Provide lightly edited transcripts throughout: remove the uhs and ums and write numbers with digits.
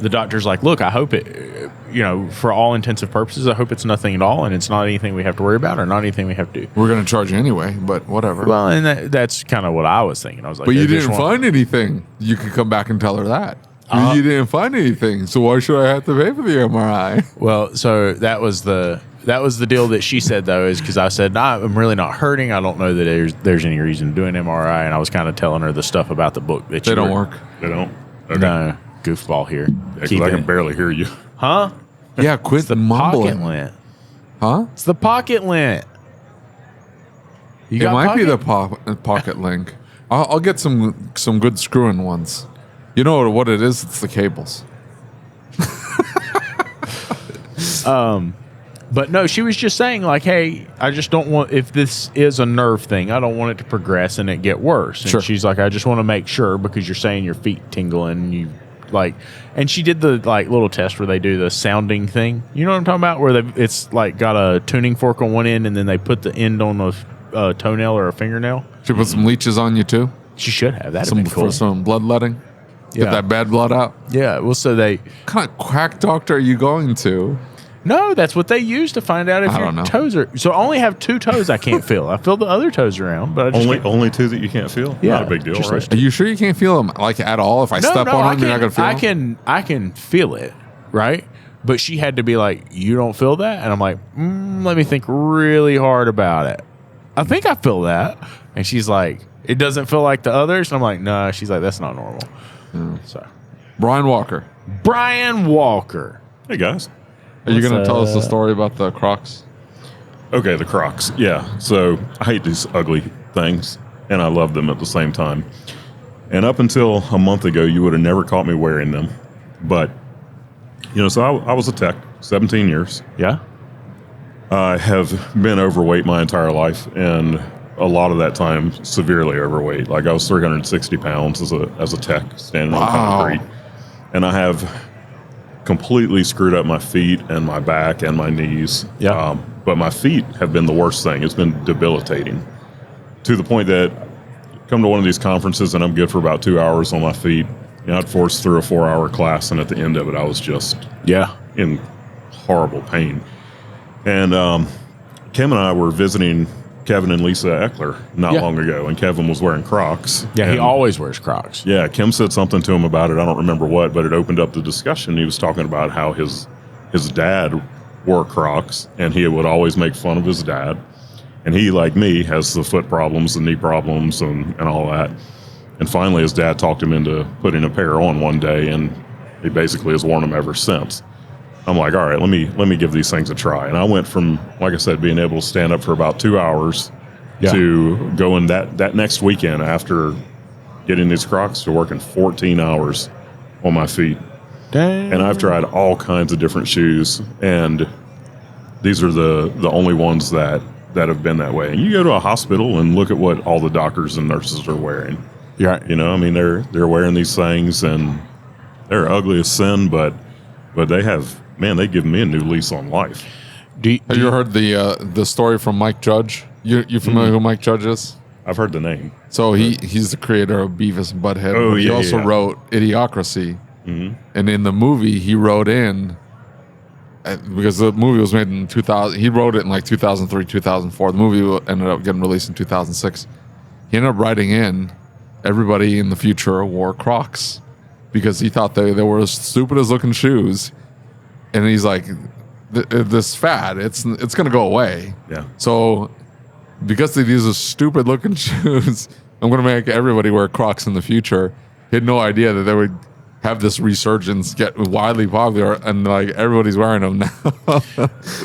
the doctor's like, look, I hope it, for all intensive purposes, I hope it's nothing at all, and it's not anything we have to worry about or not anything we have to do. We're going to charge you anyway, but whatever. Well, and that's kind of what I was thinking. I was like, but you didn't find anything. You could come back and tell her that. You didn't find anything, so why should I have to pay for the MRI? Well, so that was the deal that she said, though, is because I said, I'm really not hurting. I don't know that there's any reason to do an MRI, and I was kind of telling her the stuff about the book that they don't work. They don't. Okay. No, goofball here. Yeah, I can barely hear you. Huh? Yeah, quit the Pocket lint. Huh? It's the pocket lint. It might be the pocket link. I'll get some good screwing ones. You know what it is? It's the cables. But no, she was just saying, like, hey, I just don't want, if this is a nerve thing, I don't want it to progress and it get worse. And she's like, I just want to make sure, because you're saying your feet tingle and you like, and she did the like little test where they do the sounding thing. You know what I'm talking about? Where it's like got a tuning fork on one end and then they put the end on a toenail or a fingernail. She put some leeches on you too? She should have. That'd been cool. For some bloodletting? Get that bad blood out? Yeah. Well, so what kind of quack doctor are you going to? No, that's what they use to find out if your toes are. So I only have 2 toes I can't feel. I feel the other toes around, but I just only 2 that you can't feel. Yeah, not a big deal, right? Are you sure you can't feel them like at all? If I step on them, you're not gonna feel them? I can feel it, right? But she had to be like, "You don't feel that," and I'm like, "Let me think really hard about it. I think I feel that." And she's like, "It doesn't feel like the others." And I'm like, "No." She's like, "That's not normal." So, Brian Walker. Hey guys. Are you going to tell us the story about the Crocs? Okay, the Crocs. Yeah. So I hate these ugly things, and I love them at the same time. And up until a month ago, you would have never caught me wearing them. But, so I was a tech, 17 years. Yeah. I have been overweight my entire life, and a lot of that time severely overweight. Like I was 360 pounds as a tech standing on concrete. And I have completely screwed up my feet and my back and my knees. Yeah. But my feet have been the worst thing. It's been debilitating to the point that come to one of these conferences and I'm good for about 2 hours on my feet. I'd force through a 4-hour class, and at the end of it, I was just in horrible pain. And Kim and I were visiting Kevin and Lisa Eckler not long ago, and Kevin was wearing Crocs. Yeah, he always wears Crocs. Yeah, Kim said something to him about it. I don't remember what, but it opened up the discussion. He was talking about how his dad wore Crocs, and he would always make fun of his dad. And he, like me, has the foot problems, the knee problems, and all that. And finally, his dad talked him into putting a pair on one day, and he basically has worn them ever since. I'm like, all right, let me give these things a try. And I went from, like I said, being able to stand up for about 2 hours to going that next weekend after getting these Crocs to working 14 hours on my feet. Dang. And I've tried all kinds of different shoes, and these are the only ones that have been that way. And you go to a hospital and look at what all the doctors and nurses are wearing. Yeah. They're wearing these things, and they're ugly as sin, but they have, they give me a new lease on life. Have you heard the story from Mike Judge? You familiar with who Mike Judge is? I've heard the name. So he's the creator of Beavis and Butthead. Oh, he also wrote Idiocracy. Mm-hmm. And in the movie, he wrote in, because the movie was made in 2000, he wrote it in like 2003, 2004. The movie ended up getting released in 2006. He ended up writing in, everybody in the future wore Crocs because he thought they were as stupid as looking shoes. And he's like, this fad, it's going to go away. Yeah. So because these are stupid looking shoes, I'm going to make everybody wear Crocs in the future. He had no idea that they would have this resurgence, get widely popular, and like everybody's wearing them now.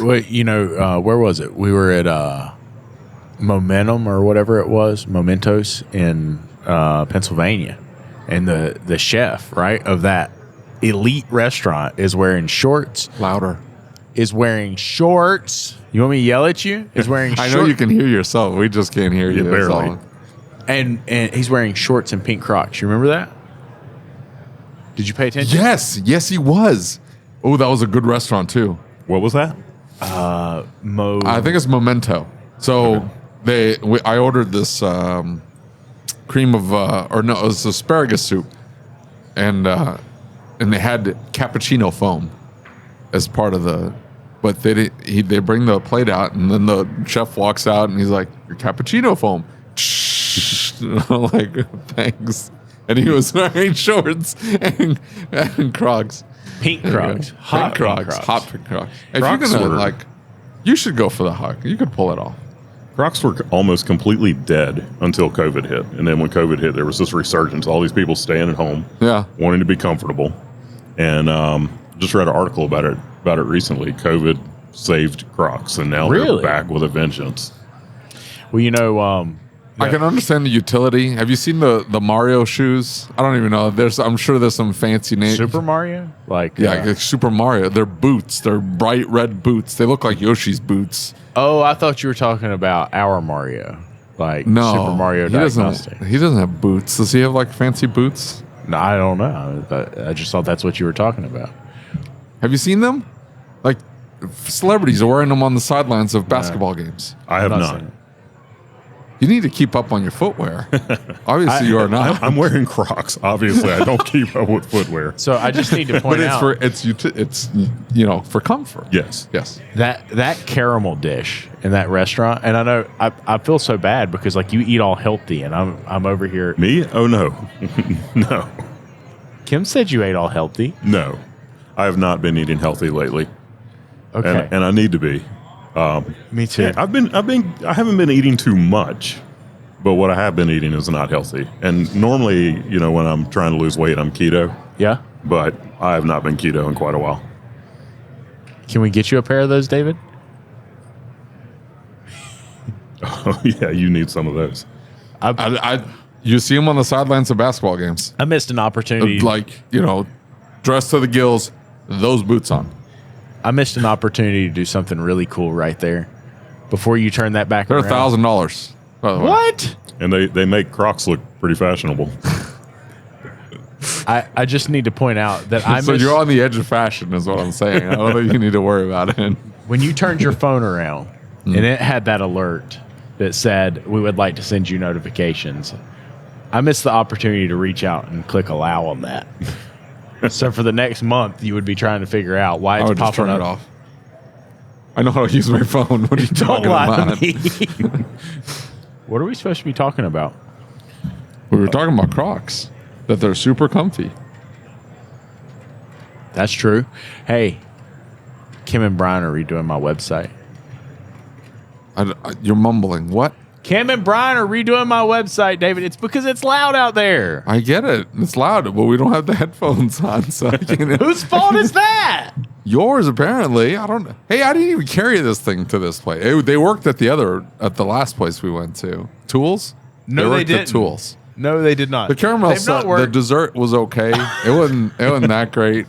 Wait, where was it? We were at Momentum or whatever it was, Mementos in Pennsylvania, and the chef, right, of that elite restaurant is wearing shorts. Louder. Is wearing shorts. You want me to yell at you? Is wearing I know you can hear yourself. We just can't hear you. Barely. And he's wearing shorts and pink Crocs. You remember that? Did you pay attention? Yes, he was. Oh, that was a good restaurant too. What was that? I think it's Memento. So I ordered this cream of it was asparagus soup, and and they had cappuccino foam as part of the. But they bring the plate out, and then the chef walks out, and he's like, "Your cappuccino foam." I'm like, thanks. And he was wearing shorts and Crocs. Pink Crocs. Hot Crocs. Hot pink Crocs. If you're gonna you should go for the hot. You could pull it off. Crocs were almost completely dead until COVID hit. And then when COVID hit, there was this resurgence. All these people staying at home, wanting to be comfortable. And just read an article about it recently. COVID saved Crocs, and now they're back with a vengeance. Well, I can understand the utility. Have you seen the Mario shoes? I don't even know. I'm sure there's some fancy name. Super Mario? Like Super Mario. They're boots. They're bright red boots. They look like Yoshi's boots. Oh, I thought you were talking about our Mario. Like no, Super Mario Diagnostic. He doesn't have boots. Does he have like fancy boots? No, I don't know. I just thought that's what you were talking about. Have you seen them? Like celebrities are wearing them on the sidelines of basketball games. I have not. You need to keep up on your footwear. Obviously, you are not. I'm wearing Crocs. Obviously, I don't keep up with footwear. So I just need to point out. But it's for comfort. Yes. That caramel dish in that restaurant, and I know I feel so bad because like you eat all healthy, and I'm over here. Me? Oh no, no. Kim said you ate all healthy. No, I have not been eating healthy lately. Okay, and I need to be. Me too. Yeah, I haven't been eating too much, but what I have been eating is not healthy. And normally, when I'm trying to lose weight, I'm keto. Yeah. But I have not been keto in quite a while. Can we get you a pair of those, David? Oh yeah, you need some of those. You see them on the sidelines of basketball games. I missed an opportunity. Dressed to the gills, those boots on. I missed an opportunity to do something really cool right there. Before you turn that back around. They're $1,000. By the way. What? And they make Crocs look pretty fashionable. I just need to point out that I So you're on the edge of fashion is what I'm saying. I don't think you need to worry about it. When you turned your phone around and it had that alert that said, we would like to send you notifications, I missed the opportunity to reach out and click allow on that. So for the next month, you would be trying to figure out why it's popping turn up. it off. I know how to use my phone. What are you talking about? What are we supposed to be talking about? We were talking about Crocs, that they're super comfy. That's true. Hey, Kim and Brian are redoing my website. You're mumbling. What? Kim and Brian are redoing my website, David. It's because it's loud out there. I get it. It's loud, but we don't have the headphones on. So Whose fault is that? Yours, apparently. I don't. Hey, I didn't even carry this thing to this place. They worked at the last place we went to. Tools? No, they didn't. At Tools. No, they did not. The caramel, the dessert was okay. It wasn't that great.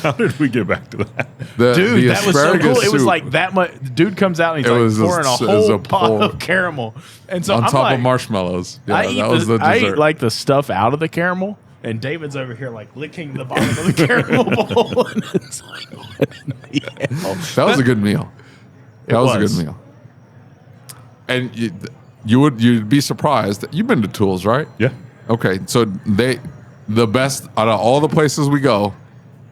How did we get back to that? Dude, that was so cool. Soup. It was like that much. The dude comes out and he's pouring a whole pot of caramel. And so on I'm top like, of marshmallows. Yeah, I eat like the stuff out of the caramel. And David's over here like licking the bottom of the caramel bowl. And it's like, what in the hell? That was a good meal. That was a good meal. And you'd be surprised. You've been to Tools, right? Yeah. Okay, so the best out of all the places we go,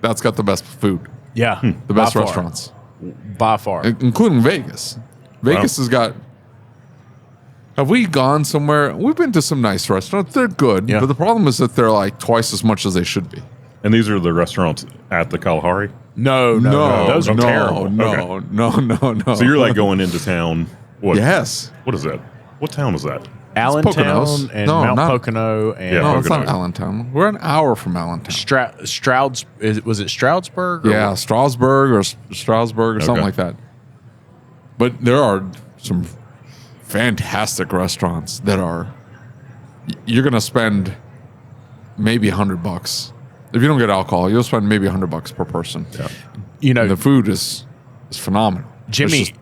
that's got the best food. Yeah. The best restaurants. By far. Including Vegas. Vegas has got... Have we gone somewhere? We've been to some nice restaurants. They're good. Yeah. But the problem is that they're like twice as much as they should be. And these are the restaurants at the Kalahari? No. Those are terrible. No. So you're like going into town. What? Yes. What is that? What town is that? Allentown and Mount Pocono. And Yeah, No, it's Pocono. not Allentown. We're an hour from Allentown. Was it Stroudsburg? Yeah, Strasbourg or something like that. But there are some fantastic restaurants that are... You're going to spend maybe $100. If you don't get alcohol, you'll spend maybe $100 per person. Yeah. And the food is phenomenal. Jimmy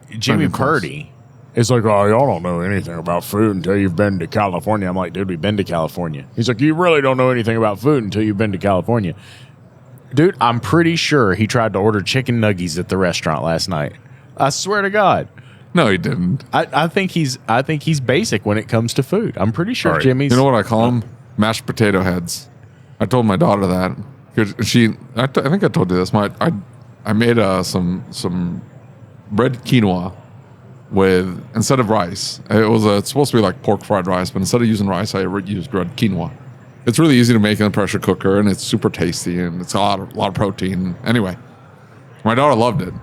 Purdy is like, oh, y'all don't know anything about food until you've been to California. I'm like, dude, we've been to California. He's like, you really don't know anything about food until you've been to California. Dude, I'm pretty sure he tried to order chicken nuggets at the restaurant last night. I swear to God. No, he didn't. I think he's basic when it comes to food. I'm pretty sure Right. Jimmy's... You know what I call them? Mashed potato heads. I told my daughter that. I think I told you this. I made some red quinoa with, instead of rice, it's supposed to be like pork fried rice, but instead of using rice, I used red quinoa. It's really easy to make in a pressure cooker, and it's super tasty, and it's a lot of protein. Anyway, my daughter loved it,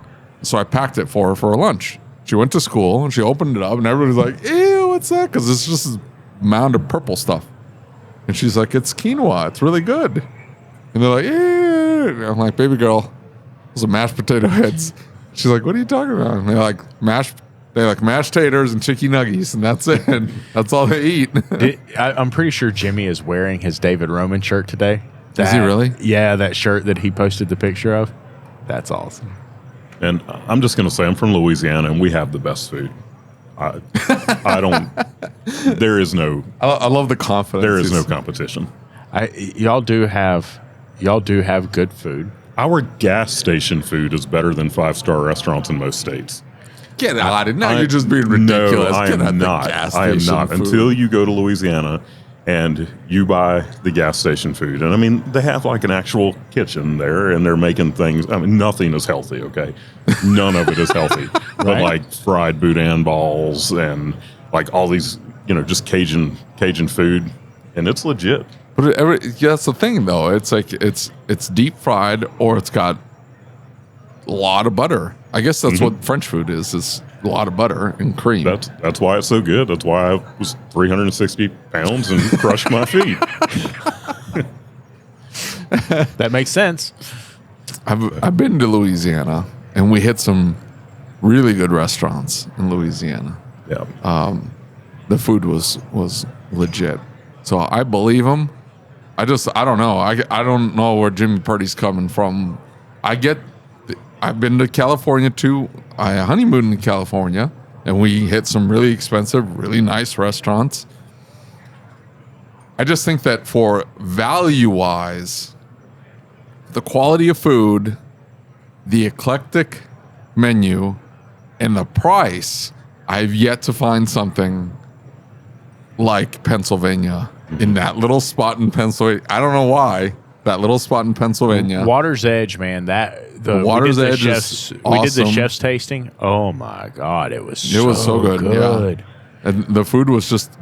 so I packed it for her for her lunch. She went to school, and she opened it up, and everybody's like, ew, what's that? Because it's just a mound of purple stuff. And she's like, it's quinoa. It's really good. And they're like, ew. I'm like, baby girl, those are mashed potato heads. She's like, what are you talking about? And they like mashed taters and chicken nuggies, and that's it. That's all they eat. I'm pretty sure Jimmy is wearing his David Roman shirt today. Is he really? Yeah, that shirt that he posted the picture of. That's awesome. And I'm just going to say, I'm from Louisiana, and we have the best food. I don't. There is no. I love the confidence. There is no competition. Y'all do have good food. Our gas station food is better than 5-star restaurants in most states. Get out of it. Now you're just being ridiculous. No, I am not. I am not. Food. Until you go to Louisiana and you buy the gas station food. And I mean, they have like an actual kitchen there, and they're making things. I mean, nothing is healthy, okay? None of it is healthy. But like fried boudin balls and like all these, just Cajun food, and it's legit. But that's the thing, though. It's like it's deep fried, or it's got a lot of butter. I guess that's what French food is a lot of butter and cream. That's why it's so good. That's why I was 360 pounds and crushed my feet. That makes sense. I've been to Louisiana, and we hit some really good restaurants in Louisiana. Yeah. The food was legit, so I believe them. I don't know. I don't know where Jimmy Purdy's coming from. I've been to California too. I honeymooned in California, and we hit some really expensive, really nice restaurants. I just think that for value-wise, the quality of food, the eclectic menu, and the price, I've yet to find something like Pennsylvania. In that little spot in Pennsylvania. I don't know why. That little spot in Pennsylvania. Water's Edge, man. The Water's Edge is awesome. We did the chef's tasting. Oh my God, it was so good. Yeah. And the food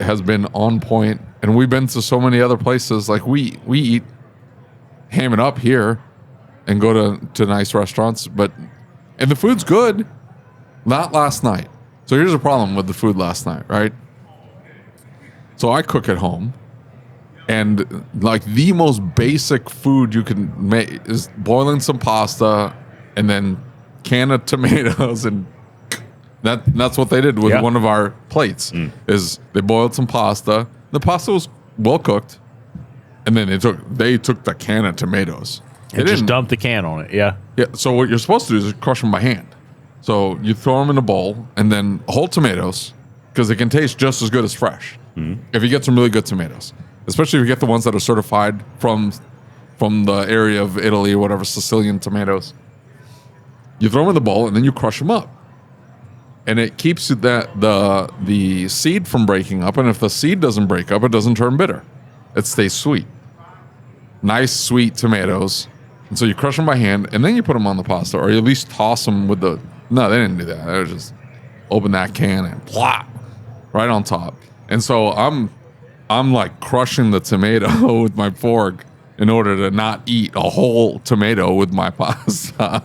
has been on point. And we've been to so many other places. Like we eat, ham it up here, and go to nice restaurants. And the food's good. Not last night. So here's the problem with the food last night, right? So I cook at home. And like the most basic food you can make is boiling some pasta and then can of tomatoes, and that's what they did with one of our plates. Is they boiled some pasta. The pasta was well cooked, and then they took the can of tomatoes. And just dumped the can on it. Yeah. Yeah. So what you're supposed to do is crush them by hand. So you throw them in a bowl, and then whole tomatoes, because they can taste just as good as fresh. If you get some really good tomatoes. Especially if you get the ones that are certified from the area of Italy or whatever, Sicilian tomatoes. You throw them in the bowl, and then you crush them up. And it keeps the seed from breaking up. And if the seed doesn't break up, it doesn't turn bitter. It stays sweet. Nice, sweet tomatoes. And so you crush them by hand, and then you put them on the pasta, or you at least toss them with the... No, they didn't do that. They just open that can and plop right on top. And so I'm like crushing the tomato with my fork in order to not eat a whole tomato with my pasta.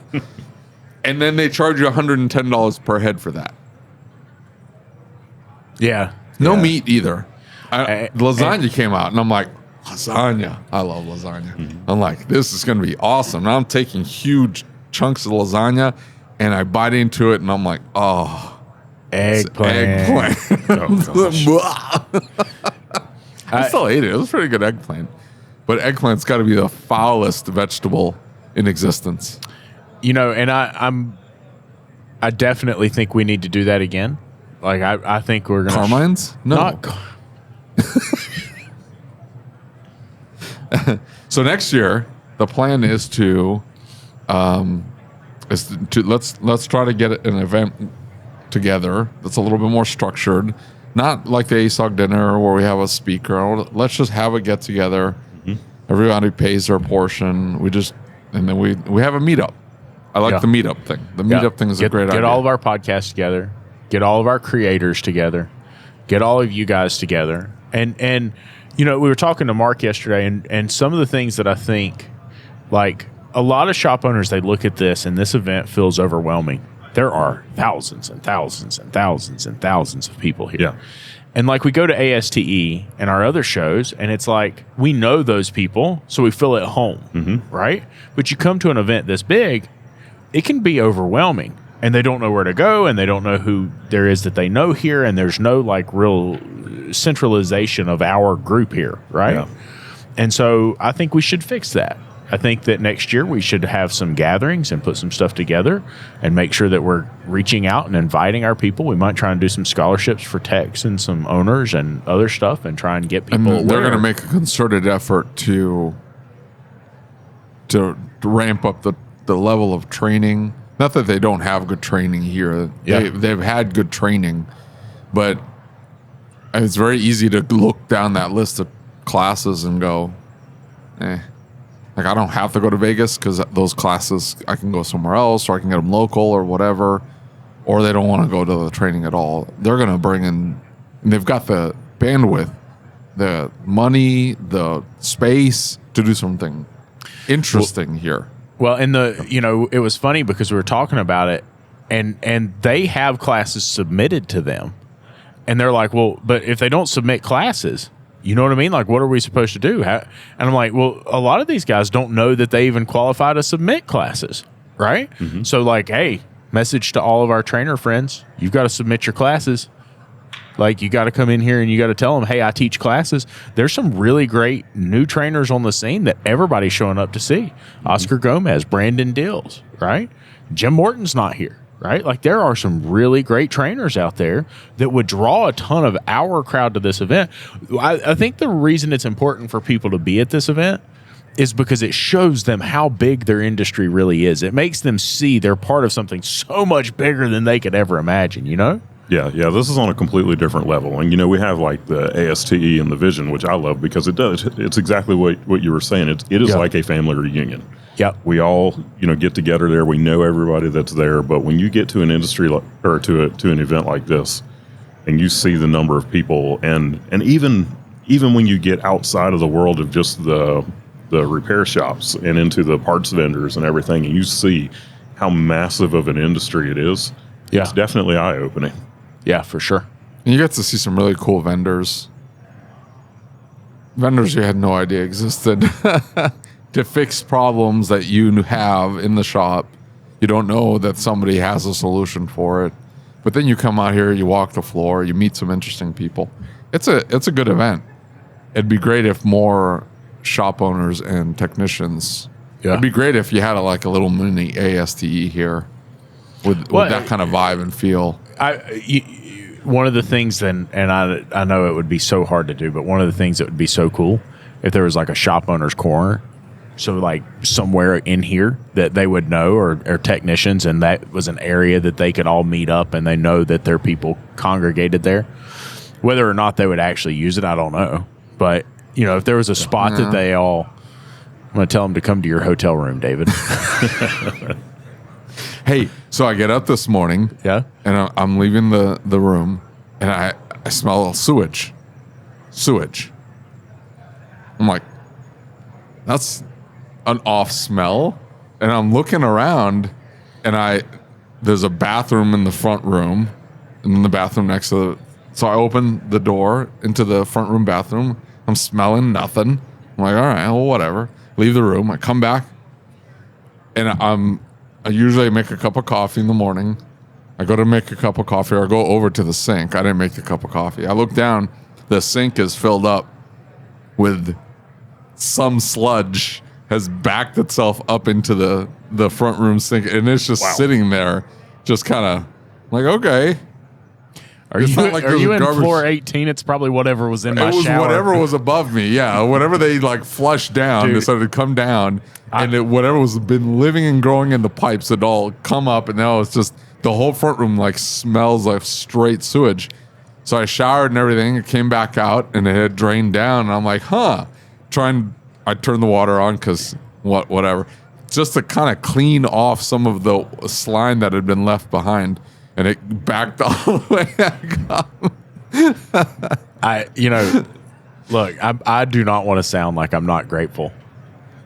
And then they charge you $110 per head for that. Yeah. No meat either. Lasagna came out, and I'm like, lasagna. I love lasagna. I'm like, this is going to be awesome. And I'm taking huge chunks of lasagna, and I bite into it, and I'm like, oh. Eggplant. Oh, I still ate it. It was pretty good eggplant. But eggplant's got to be the foulest vegetable in existence. And I definitely think we need to do that again. Like, I think we're going to... Carmine's? No. So next year, the plan is to let's try to get an event together that's a little bit more structured. Not like the ASOG dinner where we have a speaker. Let's just have a get together Everybody pays their portion. And then we have a meetup. I like the meetup thing. The meetup thing is a great idea. Get all of our podcasts together. Get all of our creators together. Get all of you guys together. And we were talking to Mark yesterday, and some of the things that I think, like a lot of shop owners, they look at this and this event feels overwhelming. There are thousands and thousands and thousands and thousands of people here. Yeah. And like we go to ASTE and our other shows, and it's like we know those people, so we feel at home, right? But you come to an event this big, it can be overwhelming, and they don't know where to go, and they don't know who there is that they know here, and there's no like real centralization of our group here, right? Yeah. And so I think we should fix that. I think that next year we should have some gatherings and put some stuff together and make sure that we're reaching out and inviting our people. We might try and do some scholarships for techs and some owners and other stuff and try and get people And they're going to make a concerted effort to ramp up the level of training. Not that they don't have good training here. Yeah. They've had good training, but it's very easy to look down that list of classes and go, Like, I don't have to go to Vegas because those classes, I can go somewhere else, or I can get them local or whatever, or they don't want to go to the training at all. They're going to bring in, and they've got the bandwidth, the money, the space to do something interesting here. Well, and it was funny because we were talking about it, and they have classes submitted to them, and they're like, well, but if they don't submit classes, you know what I mean? Like, what are we supposed to do? And I'm like, well, a lot of these guys don't know that they even qualify to submit classes, right? Mm-hmm. So, like, hey, message to all of our trainer friends, you've got to submit your classes. Like, you got to come in here and you got to tell them, hey, I teach classes. There's some really great new trainers on the scene that everybody's showing up to see. Mm-hmm. Oscar Gomez, Brandon Dills, right? Jim Morton's not here. Right? Like, there are some really great trainers out there that would draw a ton of our crowd to this event. I think the reason it's important for people to be at this event is because it shows them how big their industry really is. It makes them see they're part of something so much bigger than they could ever imagine, you know? Yeah, this is on a completely different level. And, we have like the ASTE and the Vision, which I love because it's exactly what you were saying. It is like a family reunion. Yep. We all, get together there. We know everybody that's there. But when you get to an industry or to an event like this, and you see the number of people, and even when you get outside of the world of just the repair shops and into the parts vendors and everything, and you see how massive of an industry it is, it's definitely eye-opening. Yeah, for sure. And you get to see some really cool vendors. Vendors you had no idea existed. To fix problems that you have in the shop. You don't know that somebody has a solution for it. But then you come out here, you walk the floor, you meet some interesting people. It's a good event. It'd be great if more shop owners and technicians. Yeah. It'd be great if you had a little mini ASTE here with that kind of vibe and feel. One of the things, and I know it would be so hard to do, but one of the things that would be so cool if there was like a shop owner's corner. So like somewhere in here that they would know or technicians, and that was an area that they could all meet up and they know that their people congregated there. Whether or not they would actually use it, I don't know. But, if there was a spot that they all, I'm going to tell them to come to your hotel room, David. Hey, so I get up this morning. Yeah. And I'm leaving the room and I smell sewage. I'm like, that's an off smell, and I'm looking around, and there's a bathroom in the front room, and then the bathroom next to it. So I open the door into the front room bathroom. I'm smelling nothing. I'm like, all right, well, whatever. Leave the room. I come back, and I usually make a cup of coffee in the morning. I go to make a cup of coffee, or I go over to the sink. I didn't make the cup of coffee. I look down. The sink is filled up with some sludge has backed itself up into the front room sink, and it's just sitting there, just kind of like, okay. Are you in floor 18? It's probably whatever was in my shower. It was whatever was above me, yeah. Whatever they flushed down, decided to come down, and whatever was been living and growing in the pipes had all come up, and now it's just the whole front room smells like straight sewage. So I showered and everything, it came back out, and it had drained down, and I'm like, I'd turn the water on because whatever. Just to kind of clean off some of the slime that had been left behind. And it backed all the way back up. Look, I do not want to sound like I'm not grateful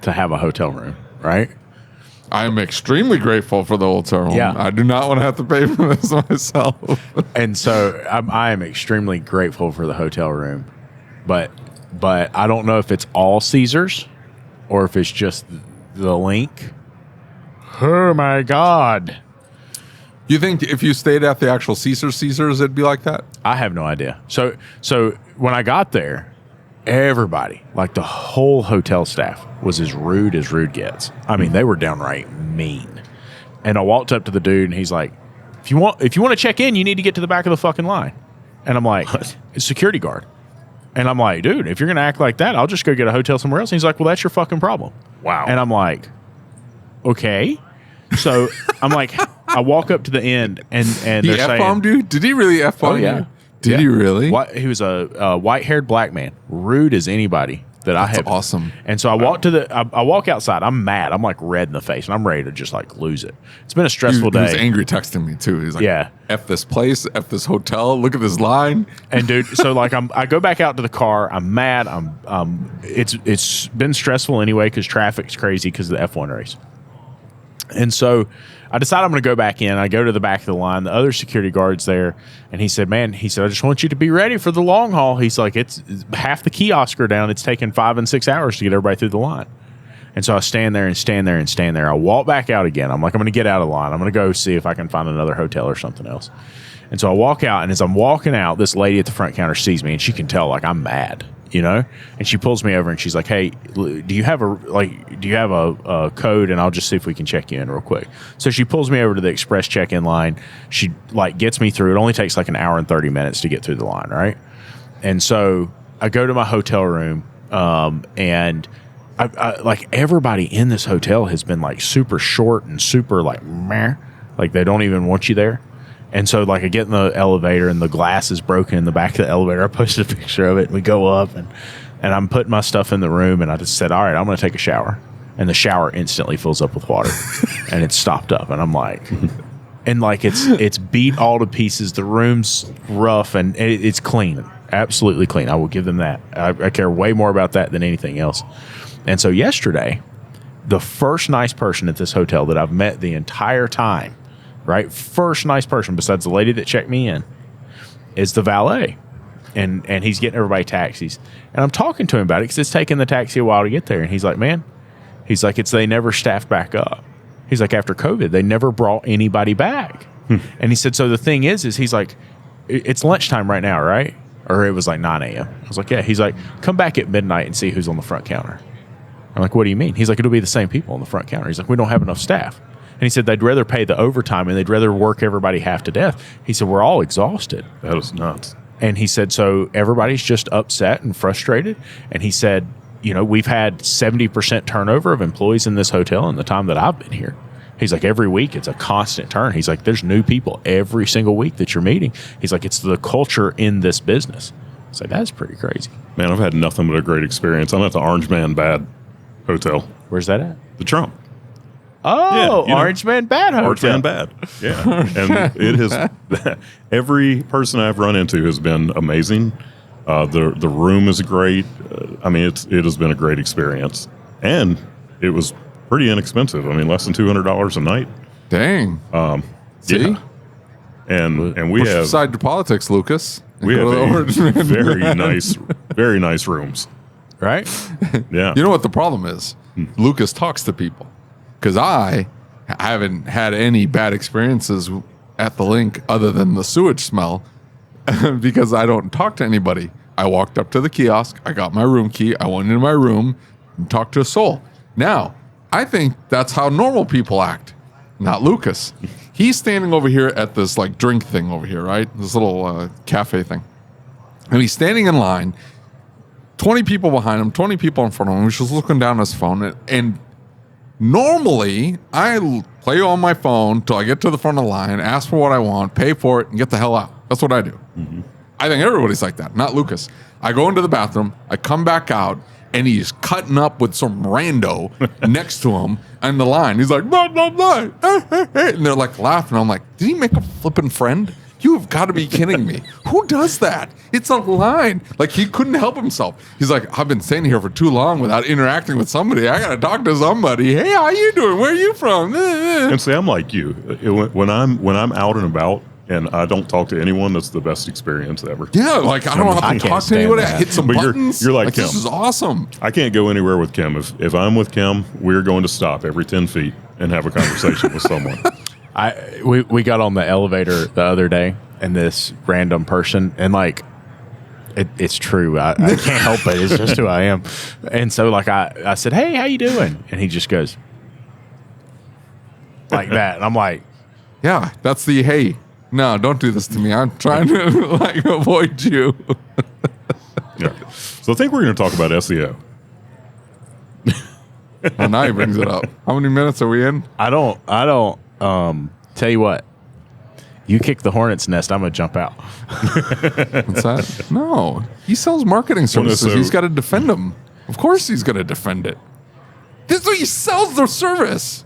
to have a hotel room, right? I am extremely grateful for the hotel room. Yeah. I do not want to have to pay for this myself. And so I am extremely grateful for the hotel room, but I don't know if it's all Caesars or if it's just the link. Oh my God. You think if you stayed at the actual Caesars, it'd be like that? I have no idea. So when I got there, everybody, like the whole hotel staff, was as rude gets. I mean, they were downright mean. And I walked up to the dude, and he's like, "If you want to check in, you need to get to the back of the fucking line." And I'm like, "It's a security guard." And I'm like, "Dude, if you're gonna act like that, I'll just go get a hotel somewhere else." And he's like, "Well, that's your fucking problem." Wow. And I'm like, "Okay." So I'm like, I walk up to the end, and they're saying, F-bombed you? Did he really F-bomb you? yeah. Did he really? He was a white-haired black man, rude as anybody that I have. That's awesome. And so I walk outside. I'm mad. I'm like red in the face, and I'm ready to just like lose it. It's been a stressful day. He was angry texting me too. He's like, Yeah. F this place, F this hotel. Look at this line. And dude, so like I go back out to the car. I'm mad. It's been stressful anyway because traffic's crazy because of the F1 race. And so I decide I'm going to go back in. I go to the back of the line. The other security guard's there. And he said, I just want you to be ready for the long haul. He's like, it's half the kiosk are down. It's taken 5 and 6 hours to get everybody through the line. And so I stand there. I walk back out again. I'm like, I'm going to get out of the line. I'm going to go see if I can find another hotel or something else. And so I walk out. And as I'm walking out, this lady at the front counter sees me. And she can tell like I'm mad. And she pulls me over and she's like, "Hey, do you have a code? And I'll just see if we can check you in real quick." So she pulls me over to the express check-in line. She like gets me through. It only takes like an hour and 30 minutes to get through the line, right? And so I go to my hotel room, and I like everybody in this hotel has been like super short and super like meh, like they don't even want you there. And so, like, I get in the elevator, and the glass is broken in the back of the elevator. I posted a picture of it, and we go up, and I'm putting my stuff in the room, and I just said, all right, I'm going to take a shower. And the shower instantly fills up with water, and it's stopped up. And I'm like, it's beat all to pieces. The room's rough, and it's clean, absolutely clean. I will give them that. I care way more about that than anything else. And so yesterday, the first nice person at this hotel that I've met the entire time, right? First nice person besides the lady that checked me in is the valet. And he's getting everybody taxis. And I'm talking to him about it because it's taking the taxi a while to get there. And he's like, man, they never staffed back up. He's like, after COVID, they never brought anybody back. And he said, so the thing is he's like, it's lunchtime right now, right? Or it was like 9 a.m. I was like, yeah. He's like, come back at midnight and see who's on the front counter. I'm like, what do you mean? He's like, it'll be the same people on the front counter. He's like, we don't have enough staff. And he said they'd rather pay the overtime and they'd rather work everybody half to death. He said, we're all exhausted. That is nuts. And he said, so everybody's just upset and frustrated. And he said, we've had 70% turnover of employees in this hotel in the time that I've been here. He's like, every week it's a constant turn. He's like, there's new people every single week that you're meeting. He's like, it's the culture in this business. I said, that's pretty crazy. Man, I've had nothing but a great experience. I'm at the Orange Man Bad Hotel. Where's that at? The Trump. Oh, yeah, Orange Man Bad Hotel. Orange Man Bad. Yeah. And it has, every person I've run into has been amazing. The room is great. It has been a great experience. And it was pretty inexpensive. Less than $200 a night. Dang. See? Yeah. And we have aside to politics, Lucas. We have very nice rooms. Right? Yeah. You know what the problem is? Lucas talks to people. Because I haven't had any bad experiences at the link other than the sewage smell because I don't talk to anybody. I walked up to the kiosk. I got my room key. I went into my room and talked to a soul. Now, I think that's how normal people act, not Lucas. He's standing over here at this like drink thing over here, right? This little cafe thing. And he's standing in line, 20 people behind him, 20 people in front of him. He's just looking down at his phone. And normally, I play on my phone till I get to the front of the line, ask for what I want, pay for it, and get the hell out. That's what I do. Mm-hmm. I think everybody's like that, not Lucas. I go into the bathroom, I come back out, and he's cutting up with some rando next to him on the line. He's like, blah, blah, blah. And they're like laughing. I'm like, did he make a flippin' friend? You have got to be kidding me. Who does that? It's a line. Like, he couldn't help himself. He's like, I've been staying here for too long without interacting with somebody. I got to talk to somebody. Hey, how you doing? Where are you from? And see, I'm like you. When I'm out and about and I don't talk to anyone, that's the best experience ever. Yeah, like, I don't have to talk to anybody. I hit some buttons. You're like Kim. This is awesome. I can't go anywhere with Kim. If I'm with Kim, we're going to stop every 10 feet and have a conversation with someone. We got on the elevator the other day, and this random person, and like it's true. I can't help it. It's just who I am. And so like I said, hey, how you doing? And he just goes like that. And I'm like, yeah, that's the hey. No, don't do this to me. I'm trying to like avoid you. Yeah. So I think we're going to talk about SEO. Well, now he brings it up. How many minutes are we in? I don't. Tell you what, you kick the hornet's nest, I'm gonna jump out. What's that? No, he sells marketing services. He's got to defend them. Of course, he's going to defend it. This he sells the service.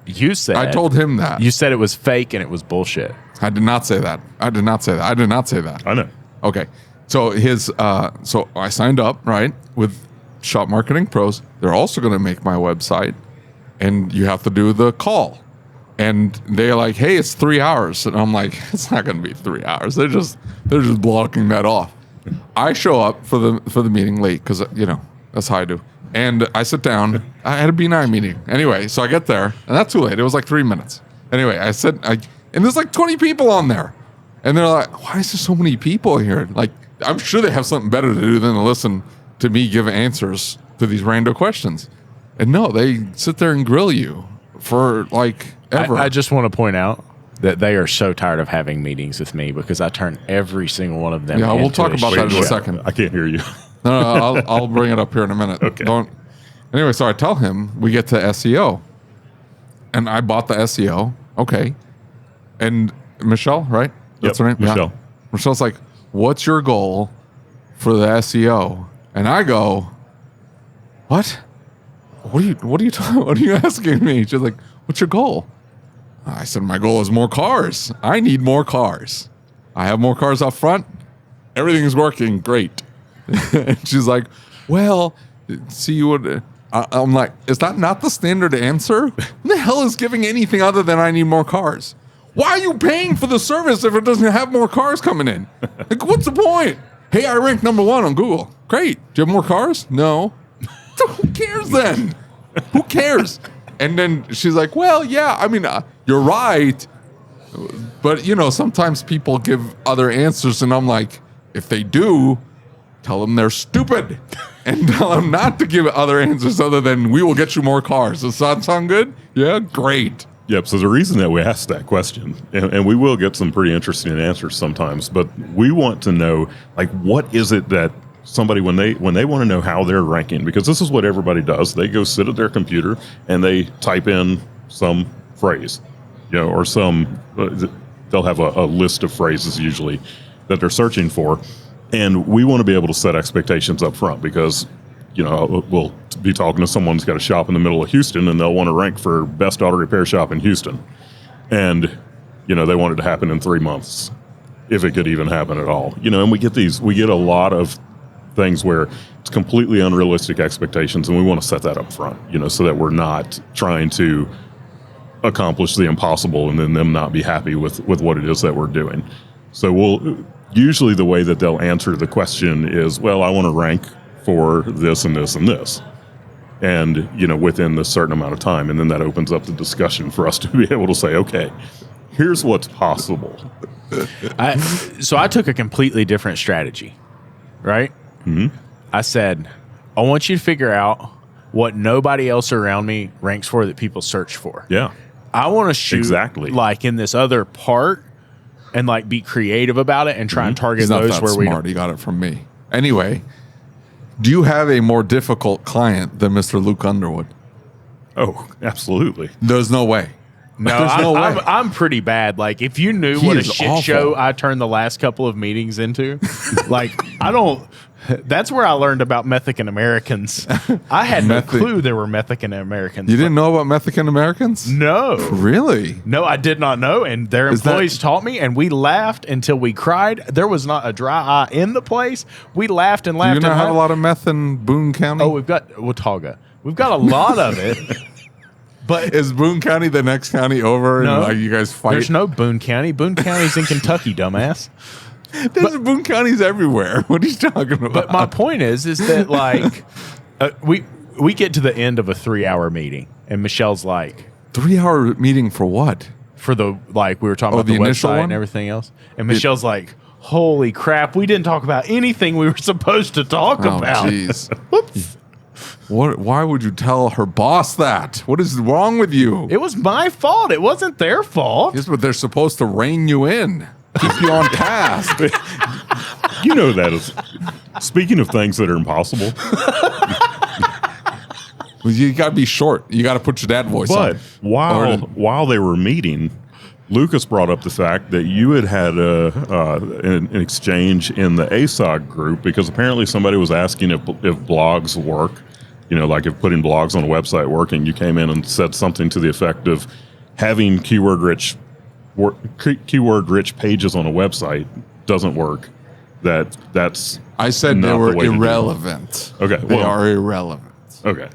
You said I told him that. You said it was fake and it was bullshit. I did not say that. I did not say that. I know. Okay, so so I signed up right with Shop Marketing Pros. They're also going to make my website, and you have to do the call. And they're like, "Hey, it's 3 hours," and I'm like, "It's not going to be 3 hours. They're just blocking that off." I show up for the meeting late because that's how I do. And I sit down. I had a B9 meeting anyway, so I get there, and that's too late. It was like 3 minutes. Anyway, and there's like 20 people on there, and they're like, "Why is there so many people here?" Like, I'm sure they have something better to do than to listen to me give answers to these random questions. And no, they sit there and grill you for like ever. I just want to point out that they are so tired of having meetings with me because I turn every single one of them. Yeah, we'll talk about that in a second. I can't hear you. No, I'll bring it up here in a minute. Okay. Anyway, so I tell him we get to SEO, and I bought the SEO. Okay, and Michelle, right? That's her name. Michelle. Yeah. Michelle's like, "What's your goal for the SEO?" And I go, "What? What are you asking me?" She's like, "What's your goal?" I said, "My goal is more cars. I need more cars. I have more cars up front. Everything is working great." And she's like, "Well, see what?" I'm like, "Is that not the standard answer? Who the hell is giving anything other than I need more cars? Why are you paying for the service if it doesn't have more cars coming in? Like, what's the point? Hey, I ranked number 1 on Google. Great. Do you have more cars? No. So who cares then? Who cares?" And then she's like, "Well, yeah, I mean, you're right. But, sometimes people give other answers." And I'm like, if they do, tell them they're stupid. And tell them not to give other answers other than, "We will get you more cars." Does that sound good? Yeah, great. Yep. So the reason that we asked that question, and we will get some pretty interesting answers sometimes, but we want to know, like, what is it that somebody, when they want to know how they're ranking, because this is what everybody does. They go sit at their computer and they type in some phrase, or they'll have a list of phrases usually that they're searching for. And we want to be able to set expectations up front because, we'll be talking to someone who's got a shop in the middle of Houston and they'll want to rank for best auto repair shop in Houston. And, they want it to happen in 3 months, if it could even happen at all. And we get a lot of things where it's completely unrealistic expectations, and we want to set that up front, so that we're not trying to accomplish the impossible and then them not be happy with what it is that we're doing. So usually the way that they'll answer the question is, well, I want to rank for this and this and this, and within this certain amount of time, and then that opens up the discussion for us to be able to say, okay, here's what's possible. So I took a completely different strategy, right? Mm-hmm. I said, I want you to figure out what nobody else around me ranks for that people search for. Yeah. I want to shoot exactly like in this other part and like be creative about it and try and target He's not those that where smart. He got it from me. Anyway, do you have a more difficult client than Mr. Luke Underwood? Oh, absolutely. There's no way. No, There's no way. I'm pretty bad. Like, if you knew He what a is shit awful. show I turned the last couple of meetings into, like, I don't. That's where I learned about Mexican Americans. I had no clue there were Mexican Americans. You didn't know about Mexican Americans? No. Really? No, I did not know. And their employees taught me, and we laughed until we cried. There was not a dry eye in the place. We laughed and laughed. Do you not and have laughed. a lot of meth in Boone County? Oh, we've got Watauga. We've got a lot of it. But is Boone County the next county over? No. And like you guys fight? There's no Boone County. Boone County's in Kentucky, dumbass. There's Boone Counties everywhere. What are you talking about? But my point is that like we get to the end of a 3-hour meeting, and Michelle's like, 3-hour meeting for what? for the like we were talking about the initial website one? and everything else, and Michelle's like, holy crap, we didn't talk about anything we were supposed to talk Oh, about. jeez. What? Why would you tell her boss that? What is wrong with you? It was my fault. It wasn't their fault. Here's what they're supposed to rein you in, keep you on task. You know that is. Speaking of things that are impossible, You got to be short. You got to put your dad voice but on. while they were meeting, Lucas brought up the fact that you had an exchange in the ASOG group because apparently somebody was asking if blogs work. You know, like if putting blogs on a website working, you came in and said something to the effect of having keyword-rich pages on a website doesn't work. That's I said they not were the way to do it. irrelevant. Okay, They well- are irrelevant. Okay.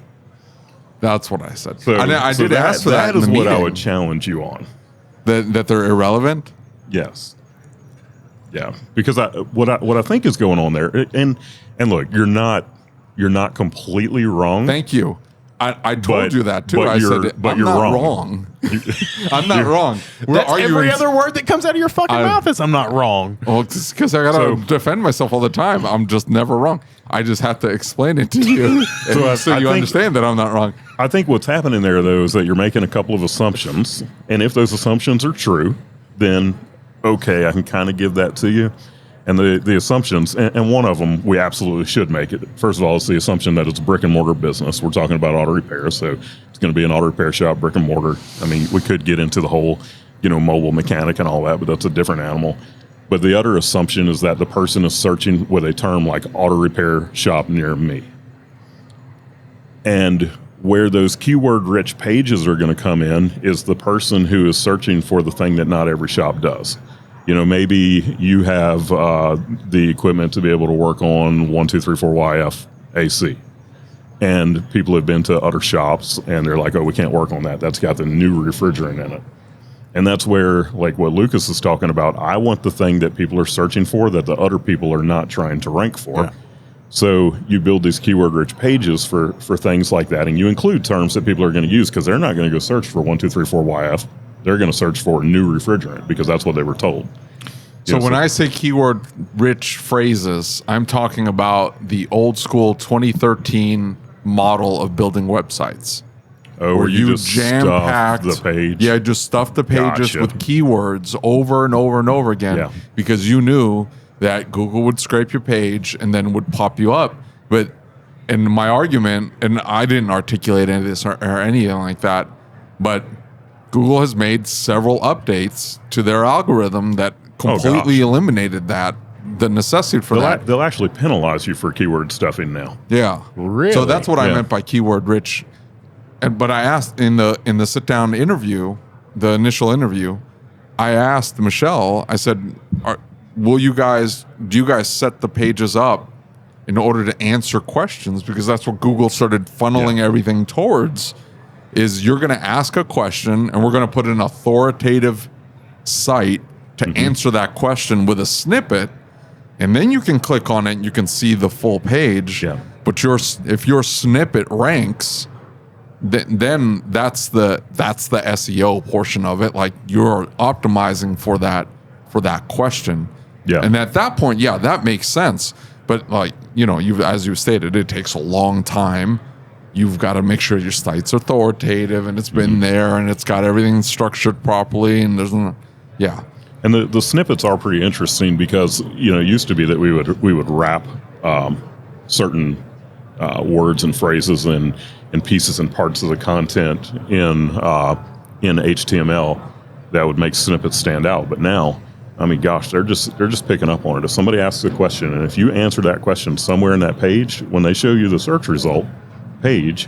That's what I said. So, I so did that, ask for that. That in is the what I meeting. would challenge you on. That they're irrelevant. Yes. Yeah, because what I think is going on there, and look, you're not completely wrong. Thank you. I told But- you that too. but I you're- said but I'm you're not wrong. wrong. I'm not wrong. We're That's arguing. every other word that comes out of your fucking mouth is I'm not wrong. Well, it's because I gotta So- defend myself all the time. I'm just never wrong. I just have to explain it to you so, I you think- understand that I'm not wrong. I think what's happening there, though, is that you're making a couple of assumptions, and if those assumptions are true, then okay, I can kind of give that to you. And the assumptions, and one of them, we absolutely should make it. First of all, it's the assumption that it's a brick and mortar business. We're talking about auto repair, so it's going to be an auto repair shop, brick and mortar. I mean, we could get into the whole, mobile mechanic and all that, but that's a different animal. But the other assumption is that the person is searching with a term like auto repair shop near me. And where those keyword-rich pages are going to come in is the person who is searching for the thing that not every shop does. Maybe you have the equipment to be able to work on 1234YF AC. And people have been to other shops and they're like, oh, we can't work on that. That's got the new refrigerant in it. And that's where, like what Lucas is talking about, I want the thing that people are searching for that the other people are not trying to rank for. Yeah. So you build these keyword-rich pages for things like that, and you include terms that people are going to use because they're not going to go search for 1234YF. They're going to search for new refrigerant because that's what they were told. So when I say keyword-rich phrases, I'm talking about the old school 2013 model of building websites. Oh, where you just jam-packed the page? Yeah, just stuff the pages Gotcha. with keywords over and over and over again because you knew that Google would scrape your page and then would pop you up. But in my argument, and I didn't articulate any of this or anything like that, but Google has made several updates to their algorithm that completely eliminated the necessity for that. They'll actually penalize you for keyword stuffing now. Yeah, Really? So that's what I Yeah. meant by keyword rich. But I asked in the sit down interview, the initial interview, I asked Michelle. I said, do you guys set the pages up in order to answer questions? Because that's what Google started funneling everything towards. Is you're going to ask a question and we're going to put an authoritative site to answer that question with a snippet, and then you can click on it and you can see the full page. Yeah. But if your snippet ranks, then that's the SEO portion of it. Like you're optimizing for that question. Yeah. And at that point, that makes sense. But like, as you stated, it takes a long time. You've got to make sure your site's authoritative and it's been there and it's got everything structured properly and there's And the snippets are pretty interesting because it used to be that we would wrap certain words and phrases and pieces and parts of the content in in HTML that would make snippets stand out. But now, I mean, gosh, they're just picking up on it. If somebody asks a question, and if you answer that question somewhere in that page, when they show you the search result page,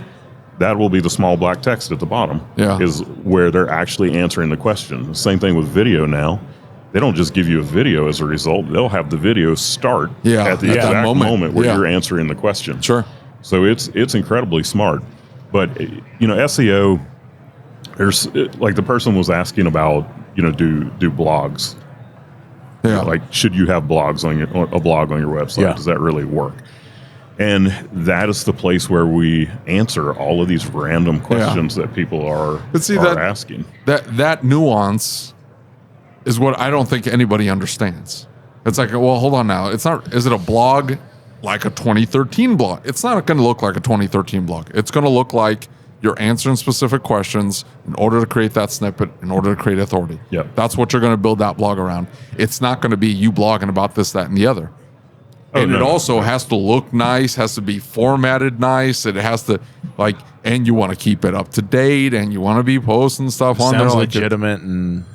that will be the small black text at the bottom. Yeah. Is where they're actually answering the question. The same thing with video now. They don't just give you a video as a result. They'll have the video start at the exact moment where you're answering the question. Sure. So it's incredibly smart. But, SEO, there's like the person was asking about, do blogs. Yeah. Like, should you have blogs on a blog on your website? Yeah. Does that really work? And that is the place where we answer all of these random questions that people are asking. That nuance is what I don't think anybody understands. It's like, well, hold on now. It's not. Is it a blog like a 2013 blog? It's not going to look like a 2013 blog. It's going to look like you're answering specific questions in order to create that snippet, in order to create authority. Yep. That's what you're going to build that blog around. It's not going to be you blogging about this, that, and the other. And it also has to look nice, has to be formatted nice. It has to, and you want to keep it up to date, and you want to be posting stuff on there. Sounds legitimate, and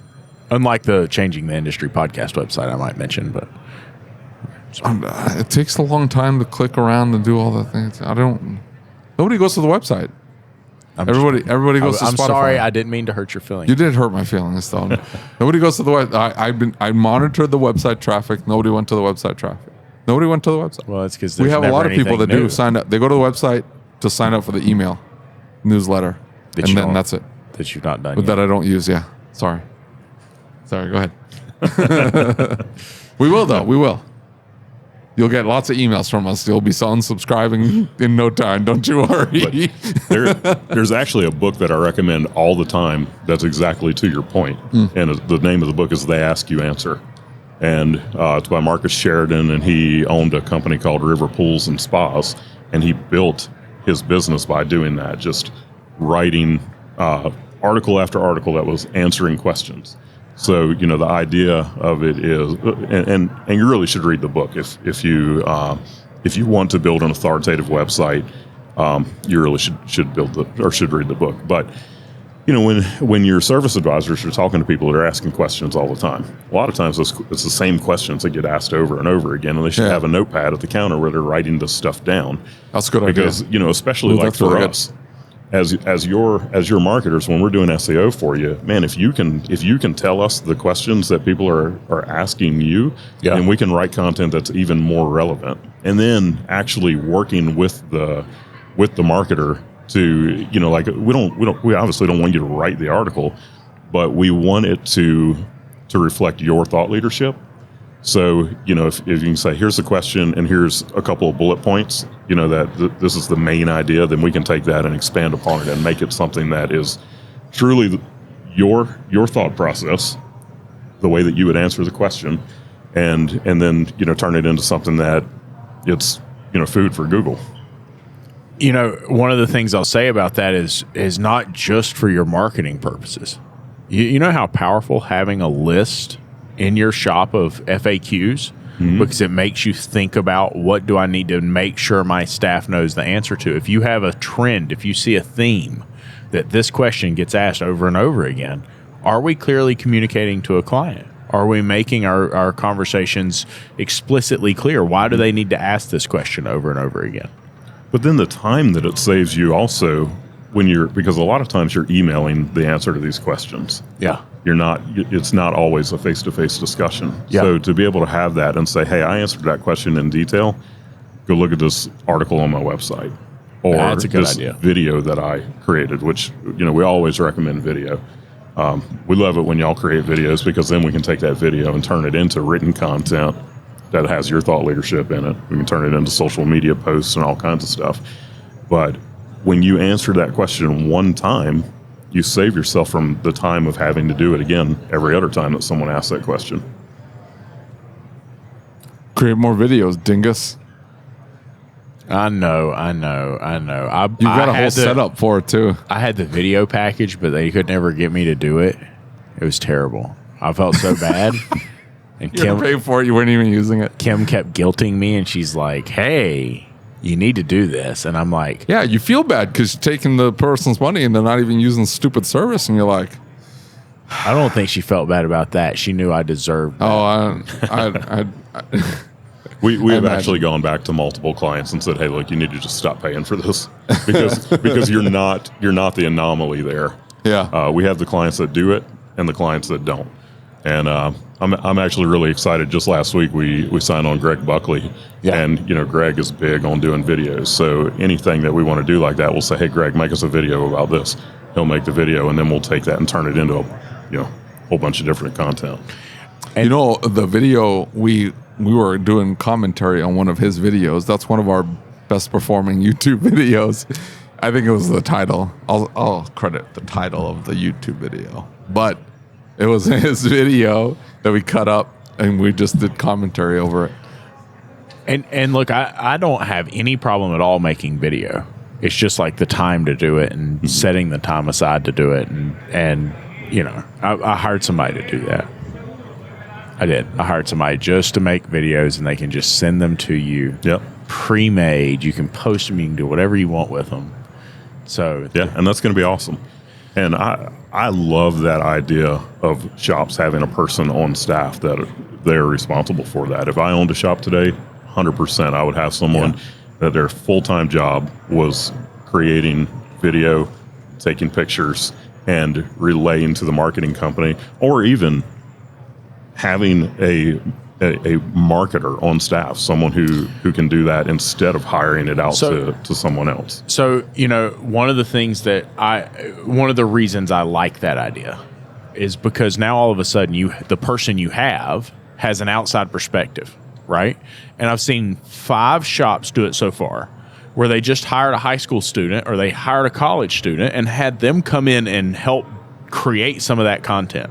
unlike the Changing the Industry podcast website I might mention, but it takes a long time to click around and do all the things. Nobody goes to the website. Everybody goes to Spotify. I'm sorry, I didn't mean to hurt your feelings. You did hurt my feelings, though. Nobody goes to the website. I monitored the website traffic. Nobody went to the website traffic. Nobody went to the website. Well, it's because we have a lot of people that do sign up. They go to the website to sign up for the email newsletter, and then that's it. That you've not done but yet. That I don't use. Yeah, sorry. Go ahead. We will, though. We will. You'll get lots of emails from us. You'll be unsubscribing in no time. Don't you worry. There's actually a book that I recommend all the time that's exactly to your point. And the name of the book is They Ask You Answer. And it's by Marcus Sheridan, and he owned a company called River Pools and Spas, and he built his business by doing that, just writing article after article that was answering questions. So, the idea of it is, and you really should read the book if you want to build an authoritative website, you really should read the book. But when your service advisors are talking to people that are asking questions all the time, a lot of times it's the same questions that get asked over and over again, and they should have a notepad at the counter where they're writing this stuff down. That's a good idea. Because especially for us. As your marketers, when we're doing SEO for you, man, if you can tell us the questions that people are asking you, then we can write content that's even more relevant. And then actually working with the marketer to, we obviously don't want you to write the article, but we want it to reflect your thought leadership. So, if you can say, here's the question and here's a couple of bullet points, that this is the main idea, then we can take that and expand upon it and make it something that is truly your thought process, the way that you would answer the question, and then, turn it into something that it's, food for Google. One of the things I'll say about that is not just for your marketing purposes. You know how powerful having a list in your shop of FAQs, because it makes you think about what do I need to make sure my staff knows the answer to. If you have a trend, if you see a theme that this question gets asked over and over again, are we clearly communicating to a client? Are we making our conversations explicitly clear? Why do they need to ask this question over and over again? But then the time that it saves you also because a lot of times you're emailing the answer to these questions. Yeah. It's not always a face-to-face discussion. Yeah. So to be able to have that and say, hey, I answered that question in detail, go look at this article on my website. Or that's a good this idea. Video that I created, which, we always recommend video. We love it when y'all create videos because then we can take that video and turn it into written content that has your thought leadership in it. We can turn it into social media posts and all kinds of stuff. But when you answer that question one time, you save yourself from the time of having to do it again every other time that someone asks that question. Create more videos, dingus. I know. You've got a whole setup for it, too. I had the video package, but they could never get me to do it. It was terrible. I felt so bad. And You didn't pay for it. You weren't even using it. Kim kept guilting me, and she's like, hey, you need to do this. And I'm like, yeah, you feel bad because you're taking the person's money and they're not even using stupid service. And you're like, I don't think she felt bad about that. She knew I deserved that. We have actually gone back to multiple clients and said, "Hey, look, you need to just stop paying for this because you're not the anomaly there." Yeah. We have the clients that do it and the clients that don't. And I'm actually really excited. Just last week we signed on Greg Buckley, and Greg is big on doing videos. So anything that we want to do like that, we'll say, "Hey, Greg, make us a video about this." He'll make the video, and then we'll take that and turn it into a whole bunch of different content. And the video we were doing commentary on one of his videos. That's one of our best performing YouTube videos. I think it was the title. I'll credit the title of the YouTube video, but it was his video that we cut up and we just did commentary over it. And look, I don't have any problem at all making video. It's just like the time to do it and setting the time aside to do it. And I hired somebody to do that. I did. I hired somebody just to make videos, and they can just send them to you. Yep. Pre-made. You can post them. You can do whatever you want with them. So yeah, and that's going to be awesome. And I love that idea of shops having a person on staff that they're responsible for that. If I owned a shop today, 100%, I would have someone that their full-time job was creating video, taking pictures, and relaying to the marketing company, or even having a marketer on staff, someone who can do that instead of hiring it out to someone else. So, one of the reasons I like that idea is because now all of a sudden the person you have has an outside perspective, right? And I've seen 5 shops do it so far, where they just hired a high school student or they hired a college student and had them come in and help create some of that content.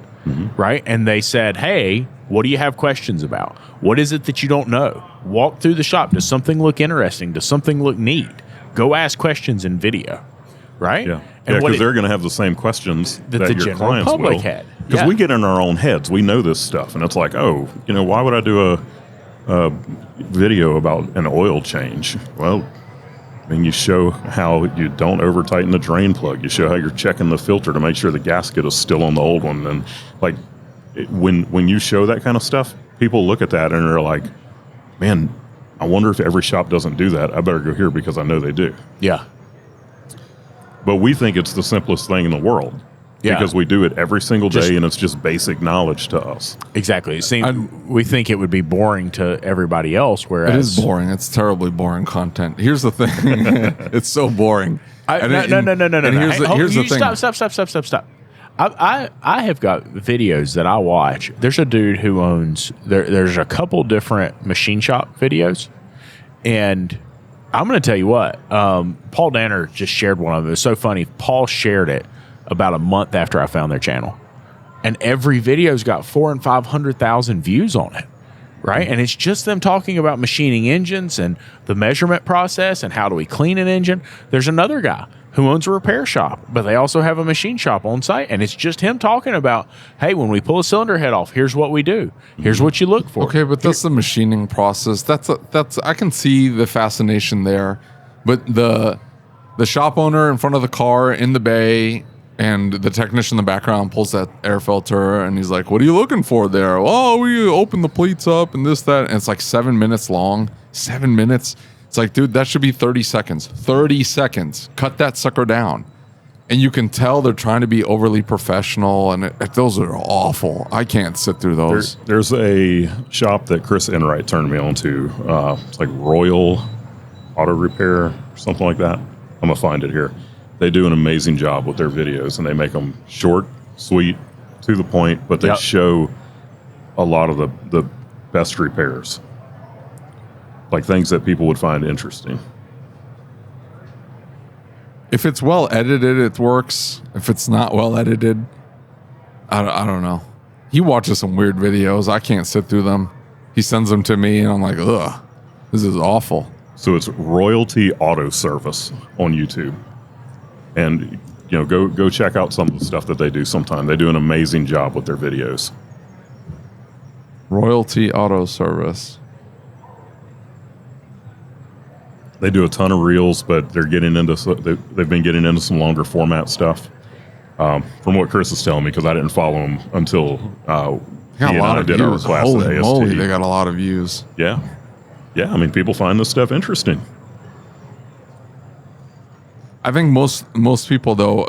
Right? And they said, "Hey, what do you have questions about? What is it that you don't know? Walk through the shop. Does something look interesting? Does something look neat? Go ask questions in video." Right? Yeah. Because they're going to have the same questions that the your general clients public will. had. Because we get in our own heads. We know this stuff. And it's like, why would I do a video about an oil change? Well, you show how you don't over tighten the drain plug. You show how you're checking the filter to make sure the gasket is still on the old one. And when you show that kind of stuff, people look at that and they're like, "Man, I wonder if every shop doesn't do that. I better go here because I know they do." Yeah. But we think it's the simplest thing in the world. Yeah. Because we do it every single day, and it's just basic knowledge to us. Exactly. It seems we think it would be boring to everybody else, whereas... It is boring. It's terribly boring content. Here's the thing. It's so boring. No. Here's the thing. Stop. I have got videos that I watch. There's a dude who owns... There's a couple different machine shop videos, and I'm going to tell you what. Paul Danner just shared one of them. It was so funny. Paul shared it about a month after I found their channel, and every video's got 400,000 and 500,000 views on it, right? And it's just them talking about machining engines and the measurement process and how do we clean an engine. There's another guy who owns a repair shop, but they also have a machine shop on site, and it's just him talking about, "Hey, when we pull a cylinder head off, here's what we do. Here's what you look for." Okay, but that's the machining process. That's I can see the fascination there, but the shop owner in front of the car in the bay, and the technician in the background pulls that air filter, and he's like, "What are you looking for there?" "Oh, we open the pleats up and this, that." And it's like 7 minutes long. 7 minutes. It's like, dude, that should be 30 seconds. 30 seconds. Cut that sucker down. And you can tell they're trying to be overly professional, and those are awful. I can't sit through those. There's a shop that Chris Enright turned me on to. It's like Royal Auto Repair or something like that. I'm going to find it here. They do an amazing job with their videos, and they make them short, sweet, to the point, but they show a lot of the best repairs, like things that people would find interesting. If it's well edited, it works. If it's not well edited, I don't know. He watches some weird videos. I can't sit through them. He sends them to me, and I'm like, ugh, this is awful. So it's Royalty Auto Service on YouTube. And go check out some of the stuff that they do sometime. They do an amazing job with their videos. Royalty Auto Service. They do a ton of reels, but they're getting into they've been getting into some longer format stuff. from what Chris is telling me, because I didn't follow him until he Got and a lot I of did our views. class Holy at AST. moly, they got a lot of views. Yeah. I mean, people find this stuff interesting. I think most people though,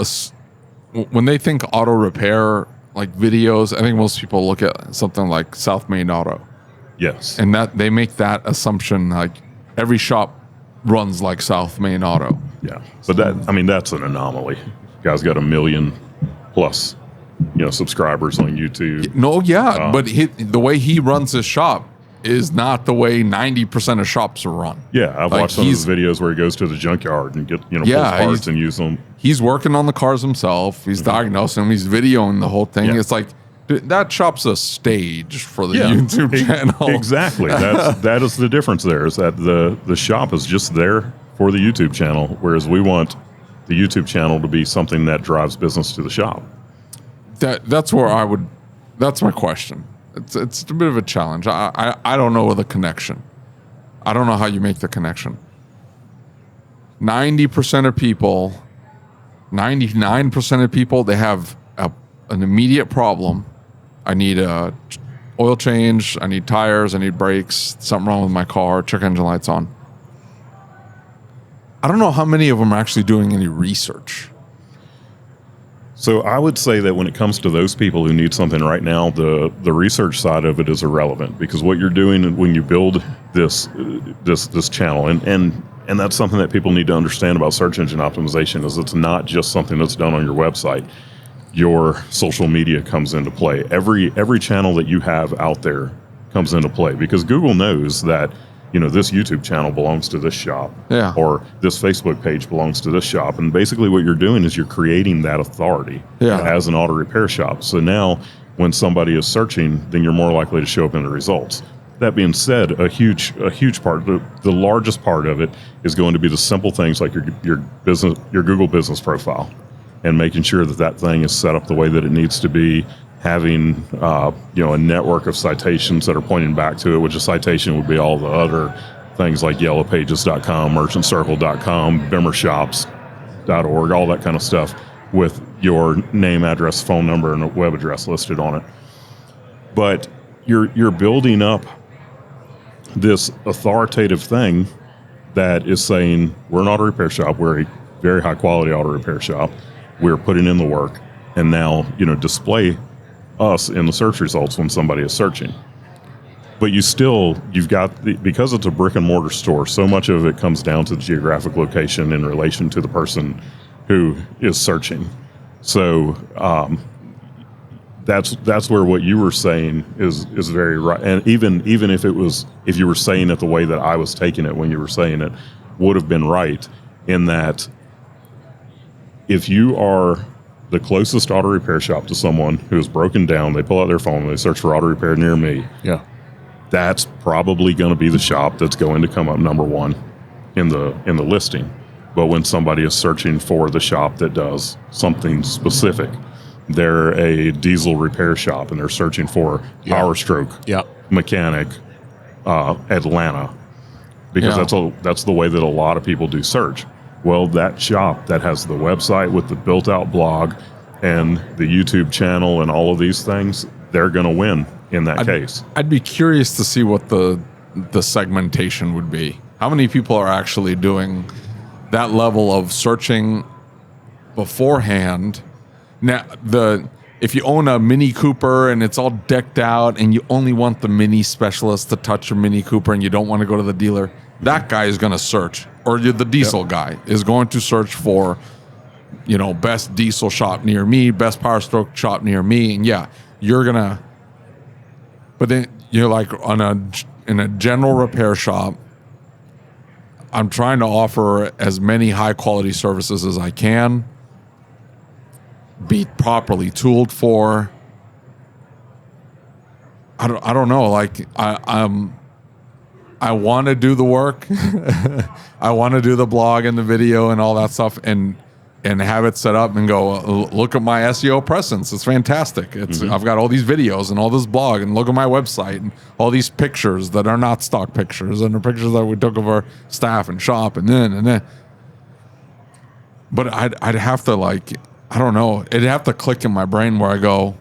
when they think auto repair like videos, I think most people look at something like South Main Auto, Yes. and that they make that assumption like every shop runs like South Main Auto. Yeah. But that's an anomaly. Guy's got 1 million plus, subscribers on YouTube. No, yeah, but the way he runs his shop is not the way 90% of shops are run. Yeah, I've Like, watched some of his videos where he goes to the junkyard and get pulls parts and use them. He's working on the cars himself. He's diagnosing them. He's videoing the whole thing. Yeah. It's like, dude, that shop's a stage for the YouTube channel. Exactly. That is the difference there, is that the shop is just there for the YouTube channel, whereas we want the YouTube channel to be something that drives business to the shop. That's my question. It's a bit of a challenge. I don't know the connection. I don't know how you make the connection. 90% of people, 99% of people, they have an immediate problem. I need a oil change. I need tires. I need brakes. Something wrong with my car. Check engine lights on. I don't know how many of them are actually doing any research. So I would say that when it comes to those people who need something right now, the research side of it is irrelevant, because what you're doing when you build this channel, and that's something that people need to understand about search engine optimization, is it's not just something that's done on your website. Your social media comes into play. Every channel that you have out there comes into play, because Google knows that this YouTube channel belongs to this shop, or this Facebook page belongs to this shop. And basically what you're doing is you're creating that authority as an auto repair shop. So now when somebody is searching, then you're more likely to show up in the results. That being said, a huge part, the largest part of it is going to be the simple things like your Google business profile, and making sure that thing is set up the way that it needs to be, having a network of citations that are pointing back to it, which a citation would be all the other things like yellowpages.com, merchantcircle.com, bimmershops.org, all that kind of stuff with your name, address, phone number, and a web address listed on it. But you're building up this authoritative thing that is saying, we're an auto repair shop, we're a very high quality auto repair shop, we're putting in the work, and now display us in the search results when somebody is searching. But you've got because it's a brick and mortar store, so much of it comes down to the geographic location in relation to the person who is searching. So that's where what you were saying is very right. And even if you were saying it the way that I was taking it when you were saying it, would have been right, in that if you are the closest auto repair shop to someone who is broken down, they pull out their phone, they search for auto repair near me. Yeah. That's probably going to be the shop that's going to come up number one in the listing. But when somebody is searching for the shop that does something specific, they're a diesel repair shop and they're searching for Power Stroke, Mechanic, Atlanta, because that's the way that a lot of people do search. Well, that shop that has the website with the built-out blog and the YouTube channel and all of these things, they're going to win in that case. I'd be curious to see what the segmentation would be. How many people are actually doing that level of searching beforehand? Now, if you own a Mini Cooper and it's all decked out and you only want the Mini specialist to touch your Mini Cooper and you don't want to go to the dealer, that guy is going to search. Or the diesel guy is going to search for, best diesel shop near me, best Power Stroke shop near me. And you're going to, but then you're like in a general repair shop, I'm trying to offer as many high quality services as I can, be properly tooled for. I don't know. Like I want to do the work. I want to do the blog and the video and all that stuff, and have it set up and go, look at my SEO presence. It's fantastic. I've got all these videos and all this blog, and look at my website and all these pictures that are not stock pictures and the pictures that we took of our staff and shop and then. But I'd have to I don't know. It'd have to click in my brain where I go,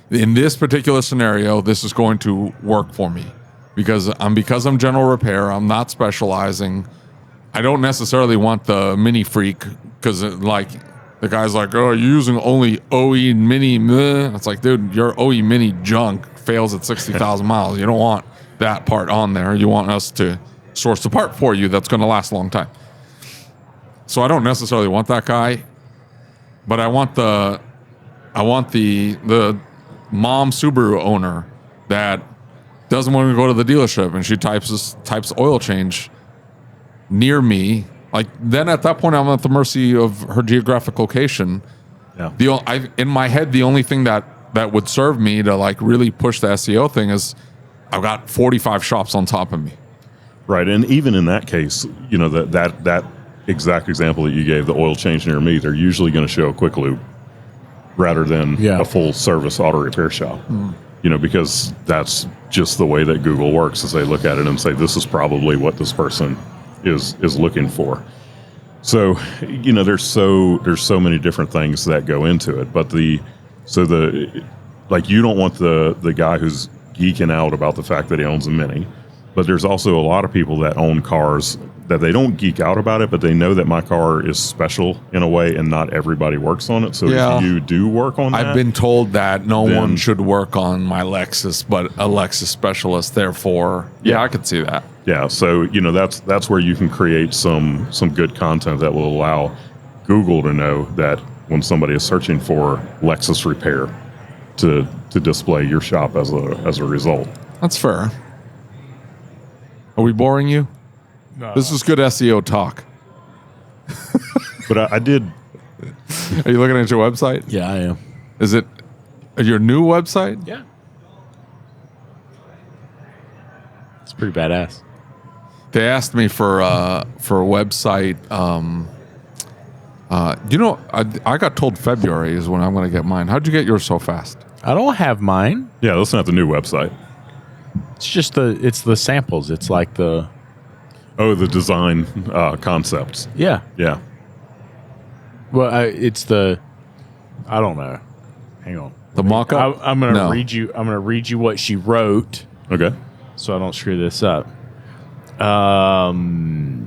in this particular scenario, this is going to work for me because I'm general repair. I'm not specializing. I don't necessarily want the mini freak because like the guy's like, oh, you're using only OE mini. Meh. It's like, dude, your OE mini junk fails at 60,000 miles. You don't want that part on there. You want us to source the part for you that's going to last a long time. So I don't necessarily want that guy, but I want the mom Subaru owner that doesn't want to go to the dealership and she types oil change near me. Like then at that point I'm at the mercy of her geographic location. Yeah. In my head, the only thing that would serve me to like really push the SEO thing is I've got 45 shops on top of me. Right, and even in that case, you know, that exact example that you gave, the oil change near me, they're usually going to show a quick loop rather than a full service auto repair shop. You know, because that's just the way that Google works, is they look at it and say, this is probably what this person is looking for. So, you know, there's so many different things that go into it. But you don't want the guy who's geeking out about the fact that he owns a Mini. But there's also a lot of people that own cars that they don't geek out about it, but they know that my car is special in a way and not everybody works on it. So if you do work on that. I've been told that no one should work on my Lexus, but a Lexus specialist, therefore. Yeah, I could see that. Yeah, so, you know, that's where you can create some good content that will allow Google to know that when somebody is searching for Lexus repair to display your shop as a result. That's fair. Are we boring you? No. This is good SEO talk. But I did. Are you looking at your website? Yeah, I am. Is it your new website? Yeah. It's pretty badass. They asked me for a website. You know, I got told February is when I'm going to get mine. How'd you get yours so fast? I don't have mine. Yeah, that's not the new website. It's just the samples. It's like the design concepts. Yeah. Yeah. Well, I don't know. Hang on. The mock-up? I'm going to read you. I'm going to read you what she wrote. Okay. So I don't screw this up. I'm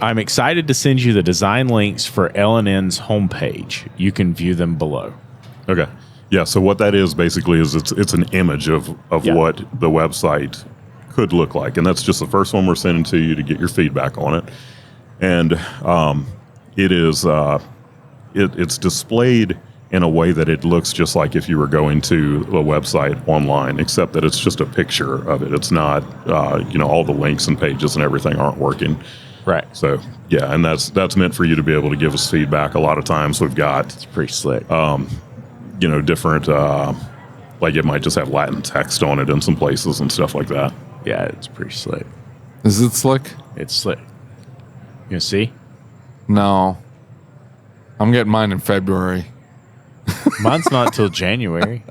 excited to send you the design links for L&N's homepage. You can view them below. Okay. Yeah, so what that is basically is it's an image of what the website could look like. And that's just the first one we're sending to you to get your feedback on it. And it is it's displayed in a way that it looks just like if you were going to a website online, except that it's just a picture of it. It's not, all the links and pages and everything aren't working. Right. So, yeah, and that's meant for you to be able to give us feedback. A lot of times we've got... It's pretty slick. Different, like it might just have Latin text on it in some places and stuff like that. Yeah, it's pretty slick. Is it slick? It's slick. You see? No. I'm getting mine in February. Mine's not till January.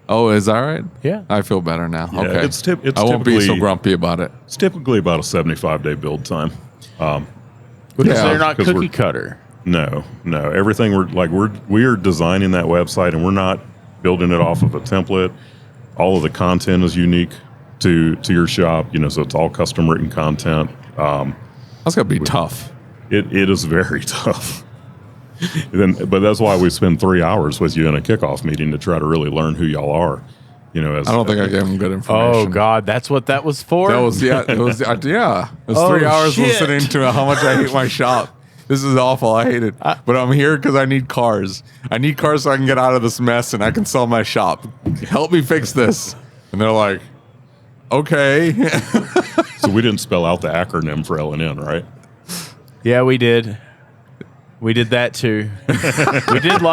Oh, is that right? Yeah. I feel better now. Yeah, okay. I won't be so grumpy about it. It's typically about a 75-day build time. Because they're not cookie cutter. No. Everything we are designing that website, and we're not building it off of a template. All of the content is unique to your shop, so it's all custom written content. That's gonna be tough. It is very tough. But that's why we spend 3 hours with you in a kickoff meeting to try to really learn who y'all are. I don't think I gave them good information. Oh God, that's what that was for. It was 3 hours listening to how much I hate my shop. This is awful. I hate it. But I'm here because I need cars. I need cars so I can get out of this mess and I can sell my shop. Help me fix this. And they're like, okay. So we didn't spell out the acronym for L&N, right? Yeah, we did. We did that too. we did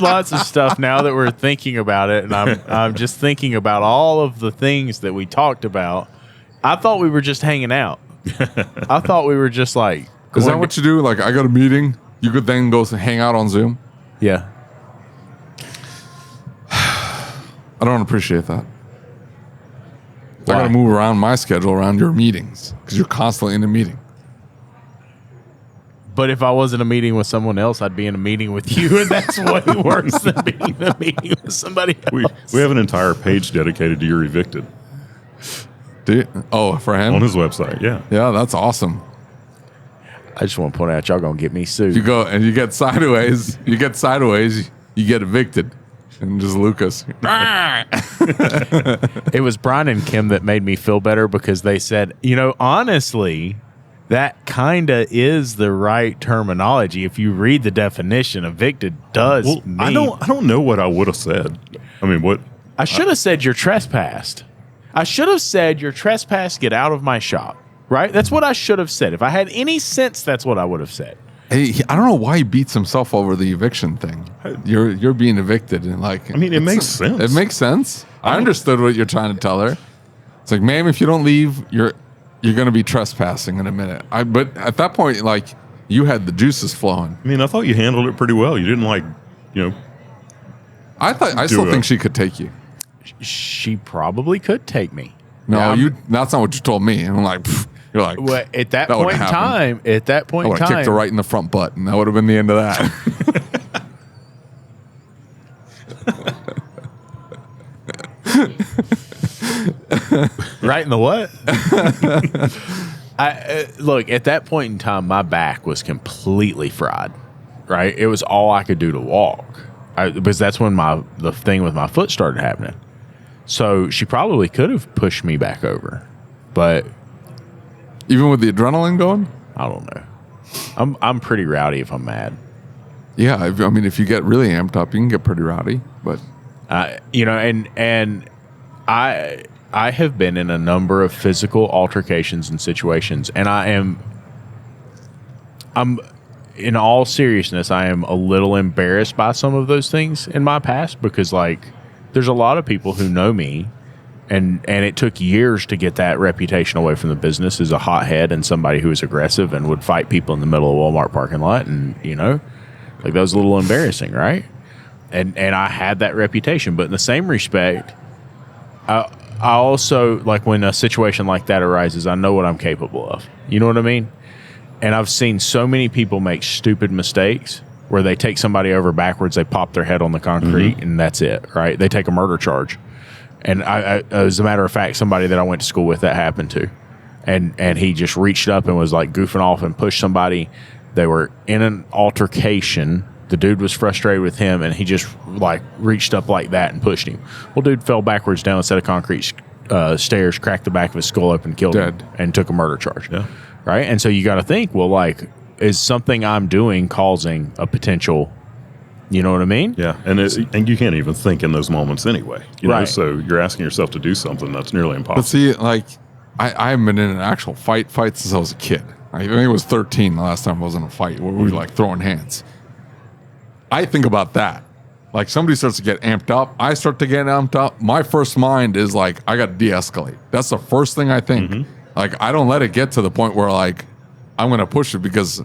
lots of stuff now that we're thinking about it, and I'm just thinking about all of the things that we talked about. I thought we were just hanging out. I thought we were just like... Is that what you do? Like, I got a meeting, you could then go hang out on Zoom? Yeah. I don't appreciate that. Why? I got to move around my schedule around your meetings because you're constantly in a meeting. But if I was in a meeting with someone else, I'd be in a meeting with you, and that's way worse than being in a meeting with somebody else. We have an entire page dedicated to your evicted Do you? Oh, for him? on his website. Yeah. Yeah, that's awesome. I just want to point out, y'all gonna get me sued. You go and you get sideways. You get evicted. And just Lucas. It was Brian and Kim that made me feel better because they said, honestly, that kind of is the right terminology. If you read the definition, evicted does mean. I don't know what I would have said. I mean, what? I should have said you're trespassed. I should have said you're trespassed, get out of my shop. Right? That's what I should have said. If I had any sense, that's what I would have said. Hey, I don't know why he beats himself over the eviction thing. You're being evicted, and it makes sense. It makes sense. I understood what you're trying to tell her. It's like, ma'am, if you don't leave, you're going to be trespassing in a minute. But at that point, you had the juices flowing. I mean, I thought you handled it pretty well. You didn't I still think she could take you. She probably could take me. No, that's not what you told me. And I'm like, you're like, well, at that point in time, I would have kicked her right in the front butt, and that would have been the end of that. Right in the what? Look, at that point in time, my back was completely fried. Right, it was all I could do to walk, because that's when the thing with my foot started happening. So she probably could have pushed me back over, but even with the adrenaline going, I don't know. I'm pretty rowdy if I'm mad. Yeah, if you get really amped up, you can get pretty rowdy. But and I have been in a number of physical altercations and situations, and I'm in all seriousness, I am a little embarrassed by some of those things in my past because there's a lot of people who know me, and it took years to get that reputation away from the business as a hothead and somebody who was aggressive and would fight people in the middle of a Walmart parking lot, and that was a little embarrassing, right? And I had that reputation, but in the same respect, I also, when a situation like that arises, I know what I'm capable of. You know what I mean? And I've seen so many people make stupid mistakes where they take somebody over backwards, they pop their head on the concrete, and that's it, right? They take a murder charge. And I as a matter of fact, somebody that I went to school with, that happened to. And he just reached up and was goofing off and pushed somebody. They were in an altercation. The dude was frustrated with him, and he just reached up like that and pushed him. Well, dude fell backwards down a set of concrete stairs, cracked the back of his skull open, killed him, and took a murder charge. Yeah. Right? And so you got to think, is something I'm doing causing a potential, you know what I mean? Yeah, and you can't even think in those moments anyway. Right. So you're asking yourself to do something that's nearly impossible. But see, I haven't been in an actual fight since I was a kid. I think it was 13 the last time I was in a fight where we were throwing hands. I think about that. Somebody starts to get amped up. I start to get amped up. My first mind is I got to de-escalate. That's the first thing I think. Mm-hmm. I don't let it get to the point where I'm going to push it, because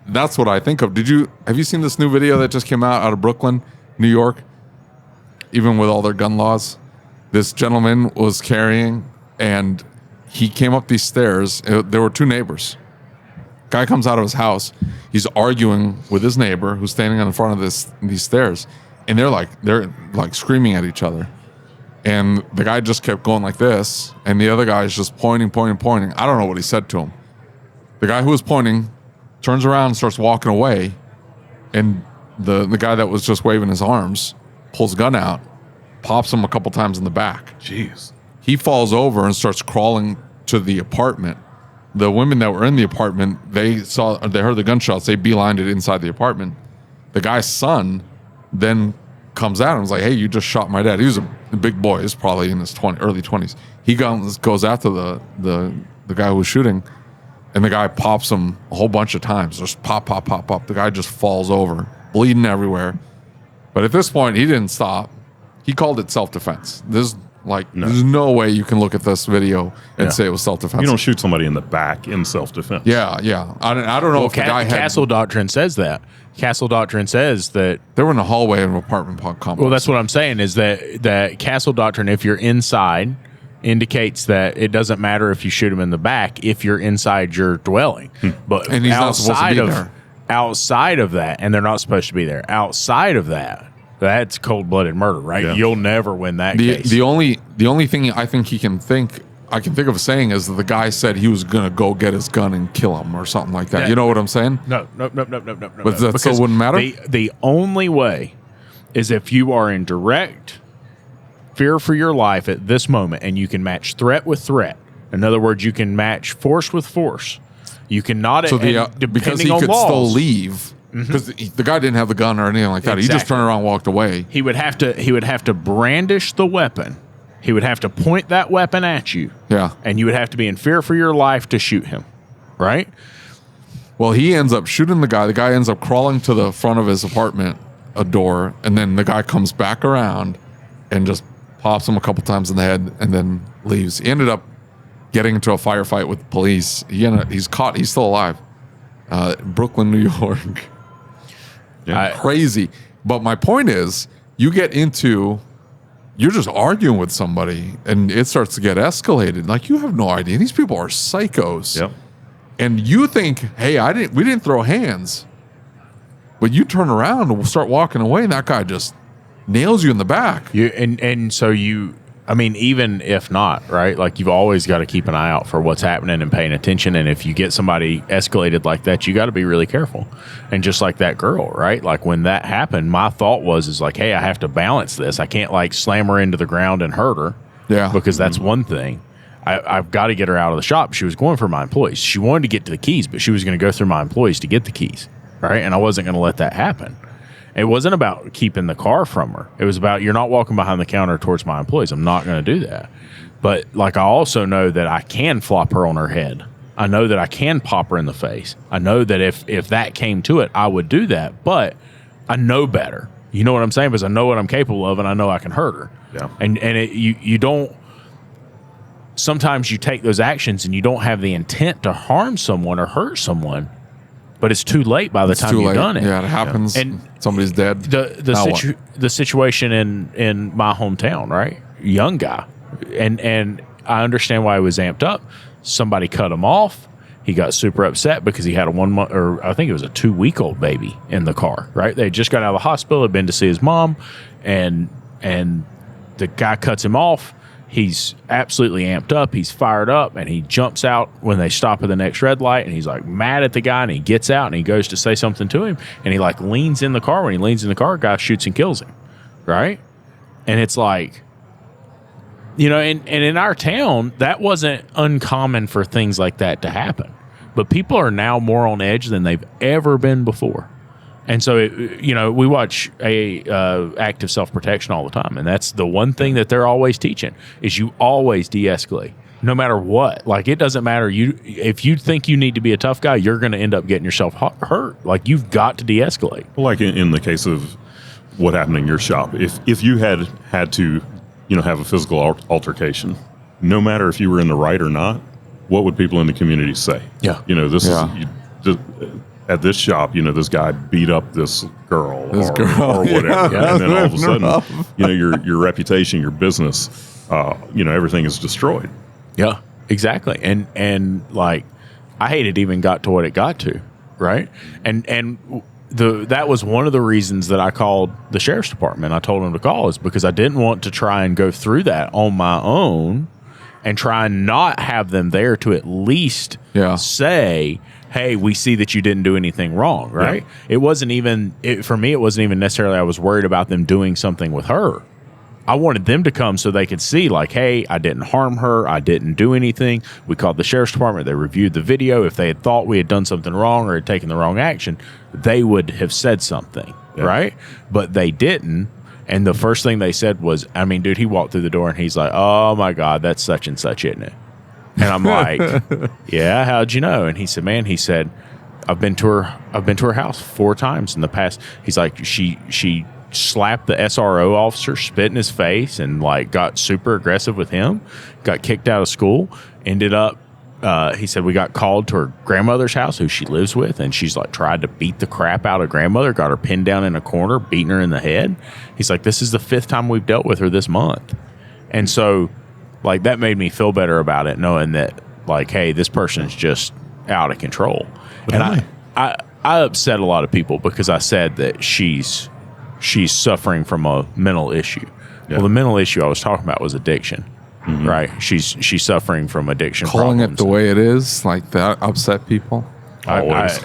that's what I think of. Have you seen this new video that just came out of Brooklyn, New York? Even with all their gun laws, this gentleman was carrying, and he came up these stairs. There were two neighbors. Guy comes out of his house. He's arguing with his neighbor who's standing in front of these stairs, and they're screaming at each other. And the guy just kept going like this, and the other guy is just pointing. I don't know what he said to him. The guy who was pointing turns around and starts walking away, and the guy that was just waving his arms pulls a gun out, pops him a couple times in the back. Jeez. He falls over and starts crawling to the apartment. The women that were in the apartment, they heard the gunshots. They beelined it inside the apartment. The guy's son then comes out and was like, "Hey, you just shot my dad." He was a big boy. He's probably in his early 20s. He goes after the guy who was shooting, and the guy pops him a whole bunch of times. Just pop. The guy just falls over, bleeding everywhere. But at this point, he didn't stop. He called it self-defense. There's no way you can look at this video and say it was self-defense. You don't shoot somebody in the back in self-defense. Yeah. I don't know if the guy had... Castle Doctrine says that. Castle Doctrine says that... They were in the hallway of an apartment complex. Well, that's what I'm saying, is that Castle Doctrine, if you're inside, indicates that it doesn't matter if you shoot him in the back if you're inside your dwelling. But and he's not supposed to be there. outside of that, and they're not supposed to be there. Outside of that, that's cold-blooded murder, right? Yeah. You'll never win that case. The only thing I think I can think of saying is that the guy said he was going to go get his gun and kill him or something like that. Yeah. You know what I'm saying? No. But that Because still wouldn't matter? The only way is if you are in direct fear for your life at this moment, and you can match threat with threat. In other words, you can match force with force. You cannot. So because he could still leave, because the guy didn't have the gun or anything like that. He just turned around and walked away. He would have to brandish the weapon. He would have to point that weapon at you. Yeah. And you would have to be in fear for your life to shoot him. Right? Well, he ends up shooting the guy. The guy ends up crawling to the front of his apartment, a door, and then the guy comes back around and just pops him a couple times in the head and then leaves. He ended up getting into a firefight with the police. He's caught. He's still alive. Brooklyn, New York. Yeah. Crazy. But my point is, you're just arguing with somebody and it starts to get escalated. Like, you have no idea. These people are psychos. Yep. And you think, hey, we didn't throw hands. But you turn around and start walking away and that guy just nails you in the back. I mean, even if not, right? Like, you've always got to keep an eye out for what's happening and paying attention. And if you get somebody escalated like that, you got to be really careful. And just like that girl, right? Like, when that happened, my thought was like, hey, I have to balance this. I can't like slam her into the ground and hurt her. Yeah. Because that's one thing. I've got to get her out of the shop. She was going for my employees. She wanted to get to the keys, but she was going to go through my employees to get the keys, right? And I wasn't going to let that happen. It wasn't about keeping the car from her. It was about, you're not walking behind the counter towards my employees. I'm not going to do that. But like, I also know that I can flop her on her head. I know that I can pop her in the face. I know that if that came to it, I would do that. But I know better. You know what I'm saying? Because I know what I'm capable of, and I know I can hurt her. Yeah. And you don't. Sometimes you take those actions and you don't have the intent to harm someone or hurt someone. But it's too late by the time you've done it. Yeah, it happens. And somebody's dead. The situation in my hometown, right? Young guy, and I understand why he was amped up. Somebody cut him off. He got super upset because he had a 1 month, or I think it was a 2-week-old baby in the car. Right? They just got out of the hospital. Had been to see his mom, and the guy cuts him off. He's absolutely amped up. He's fired up, and he jumps out when they stop at the next red light, and he's like mad at the guy, and he gets out and he goes to say something to him, and he like leans in the car. When he leans in the car, a guy shoots and kills him, right? And it's like, and in our town, that wasn't uncommon for things like that to happen. But people are now more on edge than they've ever been before. And so, we watch active self-protection all the time. And that's the one thing that they're always teaching is you always de-escalate, no matter what. Like, it doesn't matter. If you think you need to be a tough guy, you're going to end up getting yourself hurt. Like, you've got to de-escalate. Well, like in the case of what happened in your shop, if you had to, have a physical altercation, no matter if you were in the right or not, what would people in the community say? Yeah. At this shop, this guy beat up this girl or whatever. Yeah. And then all of a sudden, your reputation, your business, everything is destroyed. Yeah, exactly. And like, I hate it even got to what it got to, right? And that was one of the reasons that I called the sheriff's department. I told them to call is because I didn't want to try and go through that on my own and try and not have them there to at least say, hey, we see that you didn't do anything wrong, right? Yeah. It wasn't even, for me, it wasn't even necessarily I was worried about them doing something with her. I wanted them to come so they could see, like, hey, I didn't harm her. I didn't do anything. We called the sheriff's department. They reviewed the video. If they had thought we had done something wrong or had taken the wrong action, they would have said something, right? But they didn't. And the first thing they said was, dude, he walked through the door and he's like, oh, my God, that's such and such, isn't it? And I'm like, yeah, how'd you know? And he said, I've been to her house 4 times in the past. He's like, she slapped the SRO officer, spit in his face, and like got super aggressive with him, got kicked out of school, ended up, he said we got called to her grandmother's house, who she lives with, and she's like tried to beat the crap out of grandmother, got her pinned down in a corner, beating her in the head. He's like, this is the 5th time we've dealt with her this month. And so, like, that made me feel better about it, knowing that, like, hey, this person's just out of control. But and I I upset a lot of people because I said that she's suffering from a mental issue. Yeah. Well, the mental issue I was talking about was addiction, right? She's suffering from addiction. Calling problems. it the way it is, like that, upset people. Always.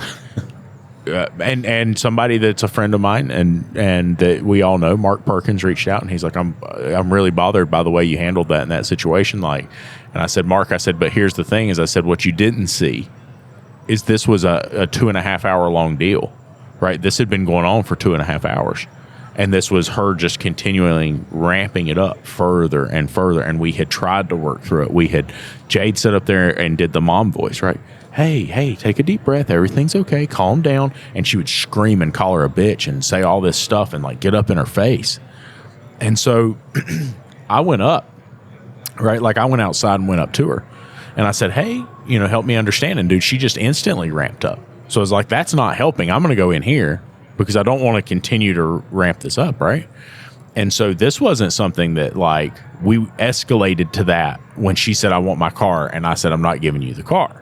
And somebody that's a friend of mine and that we all know, Mark Perkins, reached out and he's like, I'm really bothered by the way you handled that in that situation. Like, and I said, Mark, I said, but here's the thing is, I said, what you didn't see is this was a 2.5 hour long deal, right? This had been going on for 2.5 hours. And this was her just continually ramping it up further and further. And we had tried to work through it. Jade sat up there and did the mom voice, right? Hey, take a deep breath. Everything's okay. Calm down. And she would scream and call her a bitch and say all this stuff and like get up in her face. And so I went up, right? Like I went outside and went up to her and I said, hey, help me understand. And dude, she just instantly ramped up. So I was like, that's not helping. I'm going to go in here because I don't want to continue to ramp this up, right? And so this wasn't something that like we escalated to that when she said, I want my car. And I said, I'm not giving you the car.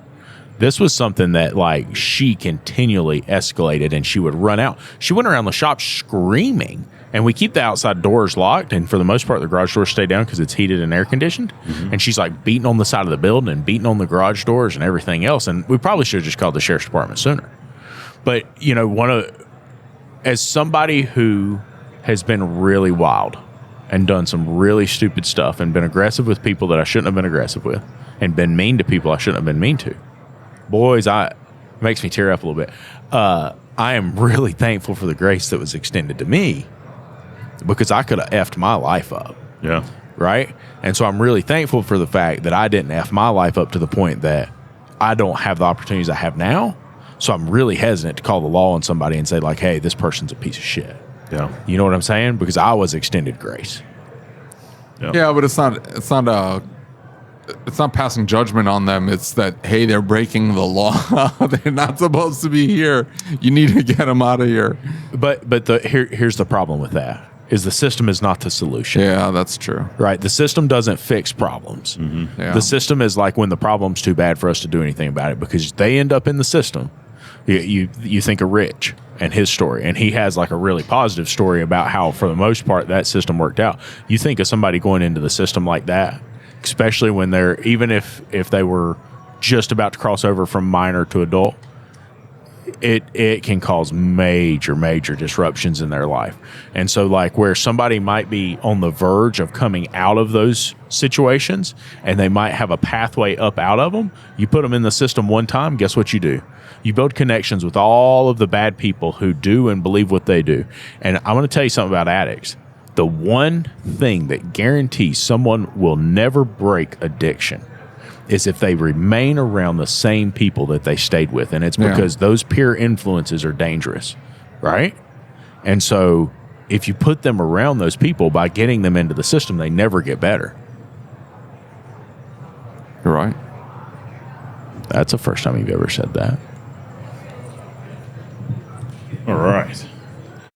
This was something that like she continually escalated and she would run out. She went around the shop screaming and we keep the outside doors locked. And for the most part, the garage doors stay down because it's heated and air conditioned. And she's like beating on the side of the building and beating on the garage doors and everything else. And we probably should have just called the sheriff's department sooner. But, as somebody who has been really wild and done some really stupid stuff and been aggressive with people that I shouldn't have been aggressive with and been mean to people I shouldn't have been mean to, boys, it makes me tear up a little bit. I am really thankful for the grace that was extended to me because I could have effed my life up. Yeah. Right? And so I'm really thankful for the fact that I didn't F my life up to the point that I don't have the opportunities I have now. So I'm really hesitant to call the law on somebody and say like, hey, this person's a piece of shit. Yeah. You know what I'm saying? Because I was extended grace. Yeah, but it's not passing judgment on them. It's that, hey, they're breaking the law. They're not supposed to be here. You need to get them out of here. But here's the problem with that is the system is not the solution. Yeah, that's true. Right? The system doesn't fix problems. Yeah. The system is like when the problem's too bad for us to do anything about it because they end up in the system. You think of Rich and his story, and he has like a really positive story about how, for the most part, that system worked out. You think of somebody going into the system like that, especially when they're, even if they were just about to cross over from minor to adult, it can cause major disruptions in their life. And so like where somebody might be on the verge of coming out of those situations and they might have a pathway up out of them, you put them in the system one time, guess what you do? You build connections with all of the bad people who do and believe what they do. And I'm going to tell you something about addicts. The one thing that guarantees someone will never break addiction is if they remain around the same people that they stayed with. And it's because those peer influences are dangerous, right? And so if you put them around those people by getting them into the system, they never get better. You're right. That's the first time you've ever said that. All right.